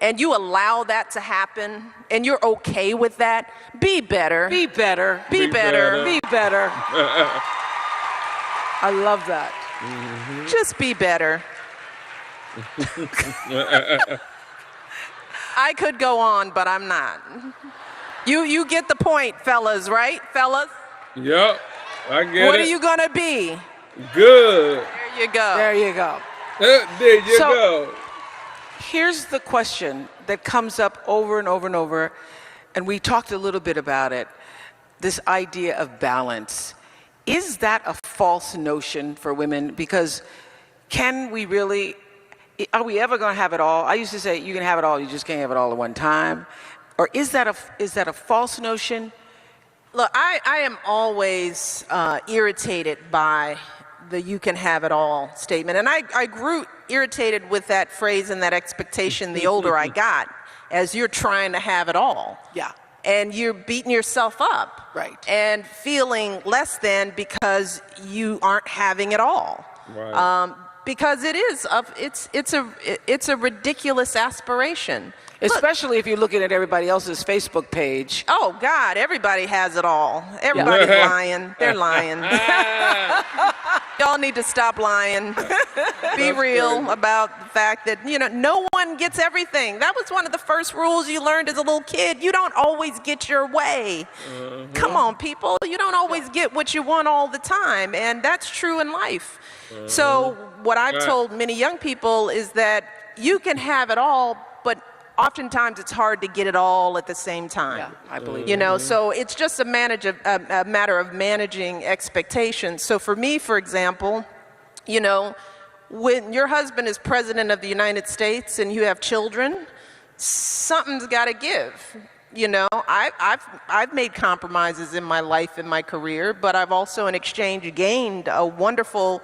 Speaker 8: and you allow that to happen, and you're okay with that, be better.
Speaker 9: Be better.
Speaker 8: Be better.
Speaker 9: Be better. I love that.
Speaker 8: Just be better. I could go on, but I'm not. You get the point, fellas, right? Fellas?
Speaker 1: Yep, I get it.
Speaker 8: What are you gonna be?
Speaker 1: Good.
Speaker 8: There you go.
Speaker 9: There you go.
Speaker 1: There you go.
Speaker 9: Here's the question that comes up over and over and over, and we talked a little bit about it, this idea of balance. Is that a false notion for women? Because can we really, are we ever going to have it all? I used to say you can have it all, you just can't have it all at one time. Or is that a false notion?
Speaker 8: Look, I am always irritated by the "you can have it all" statement. And I grew irritated with that phrase and that expectation the older I got, as you're trying to have it all.
Speaker 9: Yeah.
Speaker 8: And you're beating yourself up.
Speaker 9: Right.
Speaker 8: And feeling less than because you aren't having it all.
Speaker 1: Right.
Speaker 8: Because it's a ridiculous aspiration.
Speaker 9: Especially if you're looking at everybody else's Facebook page.
Speaker 8: Oh God, everybody has it all. Everybody's lying. They're lying. Y'all need to stop lying. Be real about the fact that, no one gets everything. That was one of the first rules you learned as a little kid. You don't always get your way. Come on, people. You don't always get what you want all the time. And that's true in life. So what I've told many young people is that you can have it all, but oftentimes it's hard to get it all at the same time.
Speaker 9: Yeah, I believe
Speaker 8: So it's just a matter of managing expectations. So for me, for example, when your husband is president of the United States and you have children, something's got to give. I've made compromises in my life, in my career, but I've also in exchange gained a wonderful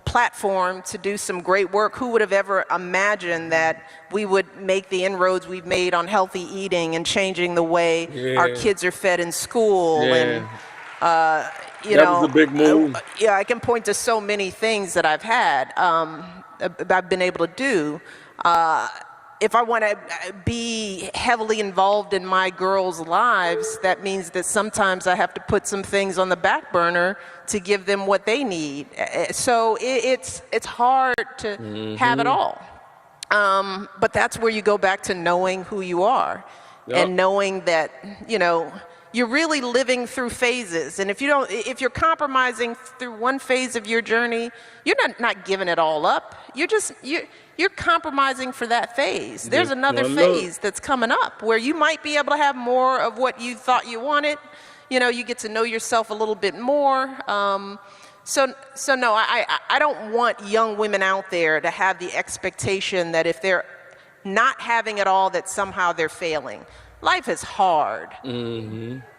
Speaker 8: platform to do some great work. Who would have ever imagined that we would make the inroads we've made on healthy eating and changing the way our kids are fed in school? And
Speaker 1: that was a big move.
Speaker 8: I can point to so many things that I've had, I've been able to do. If I want to be heavily involved in my girls' lives, that means that sometimes I have to put some things on the back burner to give them what they need. So it's hard to have it all. But that's where you go back to knowing who you are and knowing that, you're really living through phases. And if you're compromising through one phase of your journey, you're not giving it all up. You're compromising for that phase. There's another phase that's coming up where you might be able to have more of what you thought you wanted. You get to know yourself a little bit more. So no, I don't want young women out there to have the expectation that if they're not having it all, that somehow they're failing. Life is hard,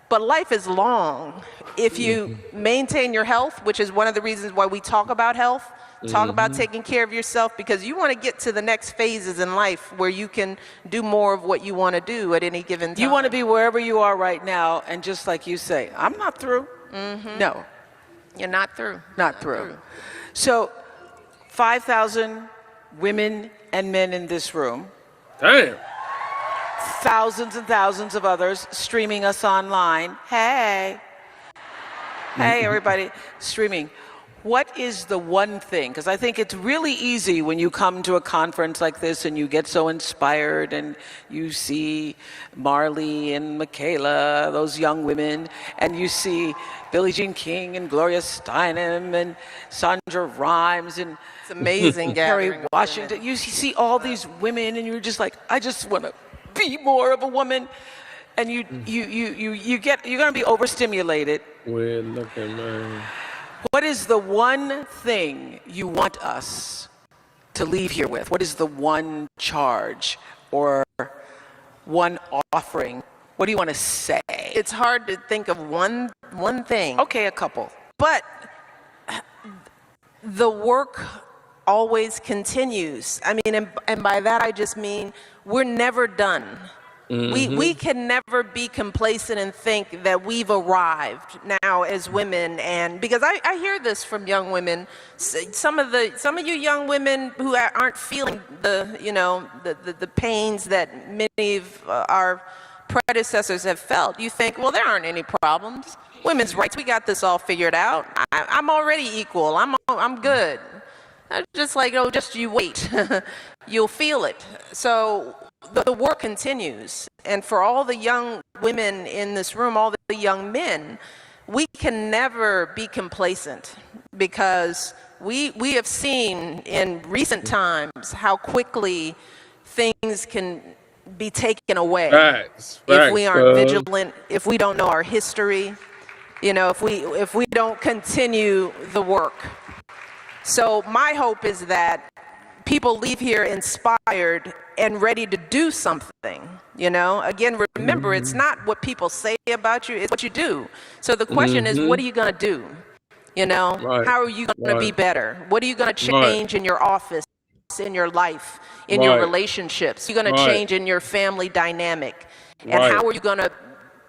Speaker 8: but life is long. If you maintain your health, which is one of the reasons why we talk about health, talk about taking care of yourself, because you want to get to the next phases in life where you can do more of what you want to do at any given time.
Speaker 9: You want to be wherever you are right now, and just like you say, I'm not through. No.
Speaker 8: You're not through.
Speaker 9: Not through. So, 5,000 women and men in this room.
Speaker 1: Damn.
Speaker 9: Thousands and thousands of others streaming us online. Hey, everybody streaming. What is the one thing? Because I think it's really easy when you come to a conference like this and you get so inspired and you see Marley and Michaela, those young women, and you see Billie Jean King and Gloria Steinem and Sandra Rhimes and
Speaker 8: it's amazing,
Speaker 9: Kerry Washington. You see all these women and you're just like, I just want to be more of a woman. And you're going to be overstimulated.
Speaker 1: Weird looking, man.
Speaker 9: What is the one thing you want us to leave here with? What is the one charge or one offering? What do you want to say?
Speaker 8: It's hard to think of one thing.
Speaker 9: Okay, a couple.
Speaker 8: But the work always continues. I mean, and by that I just mean we're never done. We can never be complacent and think that we've arrived now as women. And because I hear this from young women, some of you young women who aren't feeling the pains that many of our predecessors have felt. You think, well, there aren't any problems. Women's rights, we got this all figured out. I'm already equal. I'm good. Just like, just you wait. You'll feel it. So the work continues. And for all the young women in this room, all the young men, we can never be complacent because we have seen in recent times how quickly things can be taken away. If we aren't vigilant, if we don't know our history, if we don't continue the work. So my hope is that people leave here inspired and ready to do something, you know? Again, remember, it's not what people say about you, it's what you do. So the question is, what are you gonna do? You know, how are you gonna be better? What are you gonna change in your office, in your life, in your relationships? You're gonna change in your family dynamic. And how are you gonna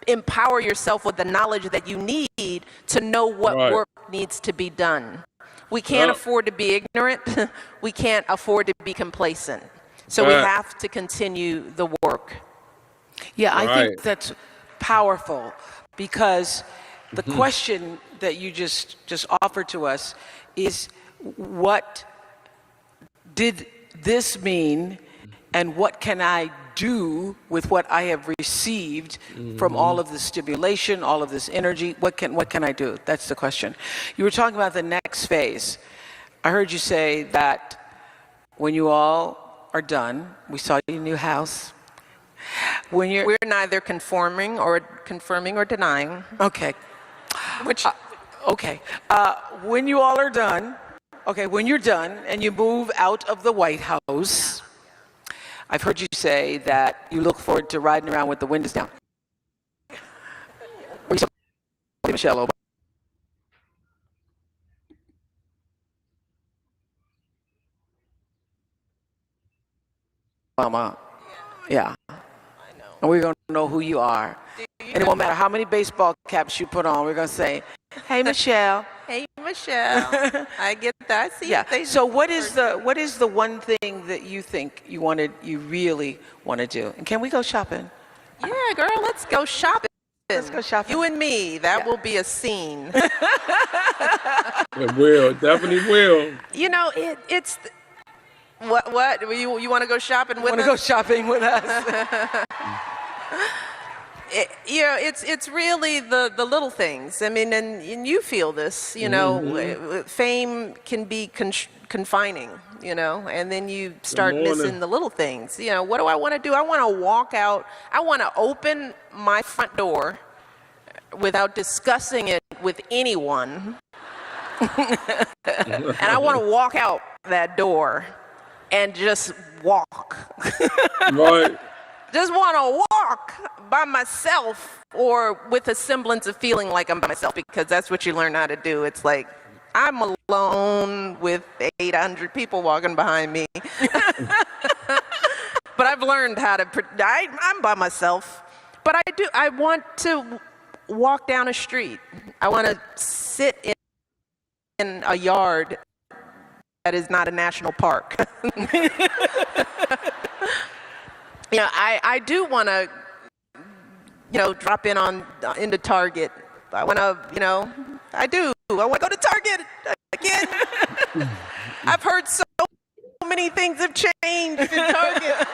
Speaker 8: empower yourself with the knowledge that you need to know what work needs to be done? We can't afford to be ignorant. We can't afford to be complacent. So we have to continue the work.
Speaker 9: Yeah, I think that's powerful, because the question that you just offered to us is, what did this mean, and what can I do with what I have received from all of this stimulation, all of this energy? What can I do? That's the question. You were talking about the next phase. I heard you say that when you all are done, we saw your new house.
Speaker 8: We're neither confirming or denying.
Speaker 9: Okay. Okay. When you all are done, when you're done and you move out of the White House, I've heard you say that you look forward to riding around with the windows down. Michelle Obama. Yeah. And we're going to know who you are. And it won't matter how many baseball caps you put on. We're going to say, hey, Michelle.
Speaker 8: Hey, Michelle. I get that. See,
Speaker 9: yeah. So what is the one thing that you think you really want to do? And can we go shopping?
Speaker 8: Yeah, girl, let's go shopping.
Speaker 9: Let's go shopping.
Speaker 8: You and me, that will be a scene.
Speaker 1: It will, definitely will.
Speaker 8: You know, it's what you want to go shopping with us?
Speaker 9: Want to go shopping with us?
Speaker 8: It's really the little things. I mean, and you feel this, you know, fame can be confining, you know, and then you start missing the little things. You know, what do I want to do? I want to walk out. I want to open my front door without discussing it with anyone. And I want to walk out that door and just walk.
Speaker 1: Right.
Speaker 8: Just want to walk by myself, or with a semblance of feeling like I'm by myself, because that's what you learn how to do. It's like, I'm alone with 800 people walking behind me. But I've learned how to, I'm by myself. But I want to walk down a street. I want to sit in a yard that is not a national park. You know, I do want to, you know, drop in into Target. I want to, you know, I want to go to Target again. I've heard so many things have changed in Target.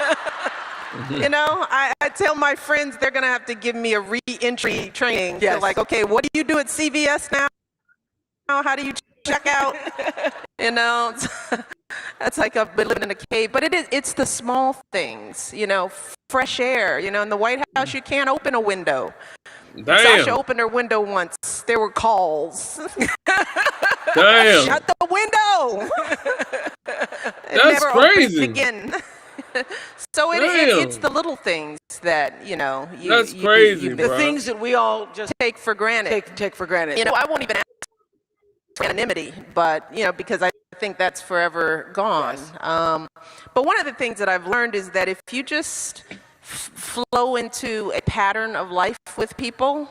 Speaker 8: You know, I tell my friends they're going to have to give me a re-entry training. Yes. They're like, okay, what do you do at CVS now? How do you check out? You know, that's like I've been living in a cave. But it's the small things, you know, fresh air. You know, in the White House, you can't open a window.
Speaker 1: Damn.
Speaker 8: Sasha opened her window once. There were calls.
Speaker 1: Damn.
Speaker 8: Shut the window.
Speaker 1: That's crazy.
Speaker 8: Again. So it's the little things that, you know.
Speaker 1: That's crazy,
Speaker 9: the things that we all just
Speaker 8: take for granted.
Speaker 9: Take for granted.
Speaker 8: You know, I won't even ask for anonymity, but, you know, because I think that's forever gone. Yes. But one of the things that I've learned is that if you just flow into a pattern of life with people,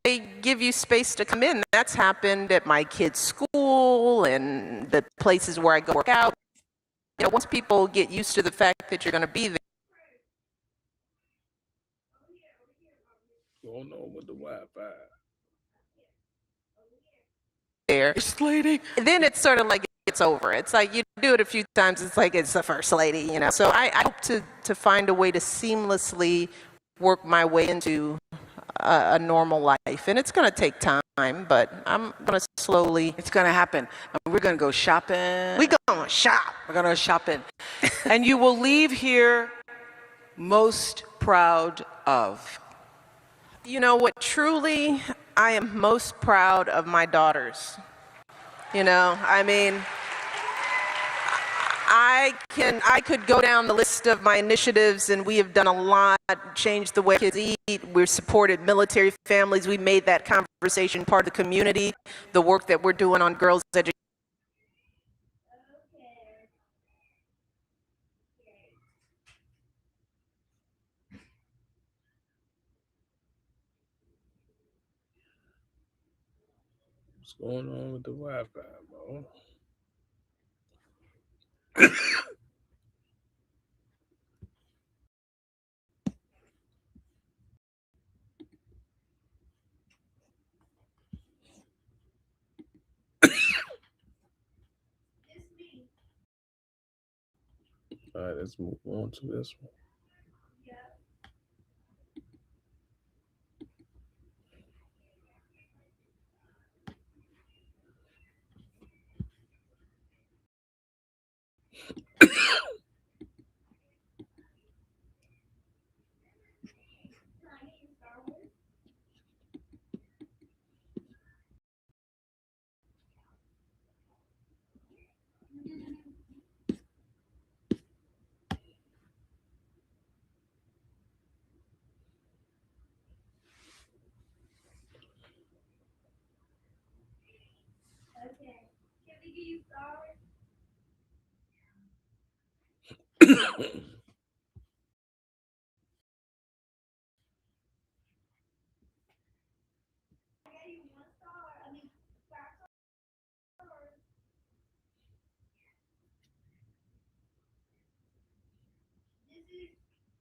Speaker 8: they give you space to come in. That's happened at my kids' school and the places where I go work out. You know, once people get used to the fact that you're going to be there.
Speaker 1: Going on with the Wi-Fi.
Speaker 8: There. Then it's sort of like it's over. It's like you do it a few times, it's like it's the first lady, you know. So I hope to find a way to seamlessly work my way into a normal life. And it's going to take time, but I'm going to slowly.
Speaker 9: It's going to happen. We're going to go shopping.
Speaker 8: We're going to shop.
Speaker 9: We're going to go shopping. And you will leave here most proud of.
Speaker 8: You know what, truly, I am most proud of my daughters. You know, I mean, I could go down the list of my initiatives, and we have done a lot, changed the way kids eat. We've supported military families. We made that conversation part of the community, the work that we're doing on girls' education.
Speaker 1: What's going on with the Wi-Fi, bro? All right, let's move on to this one.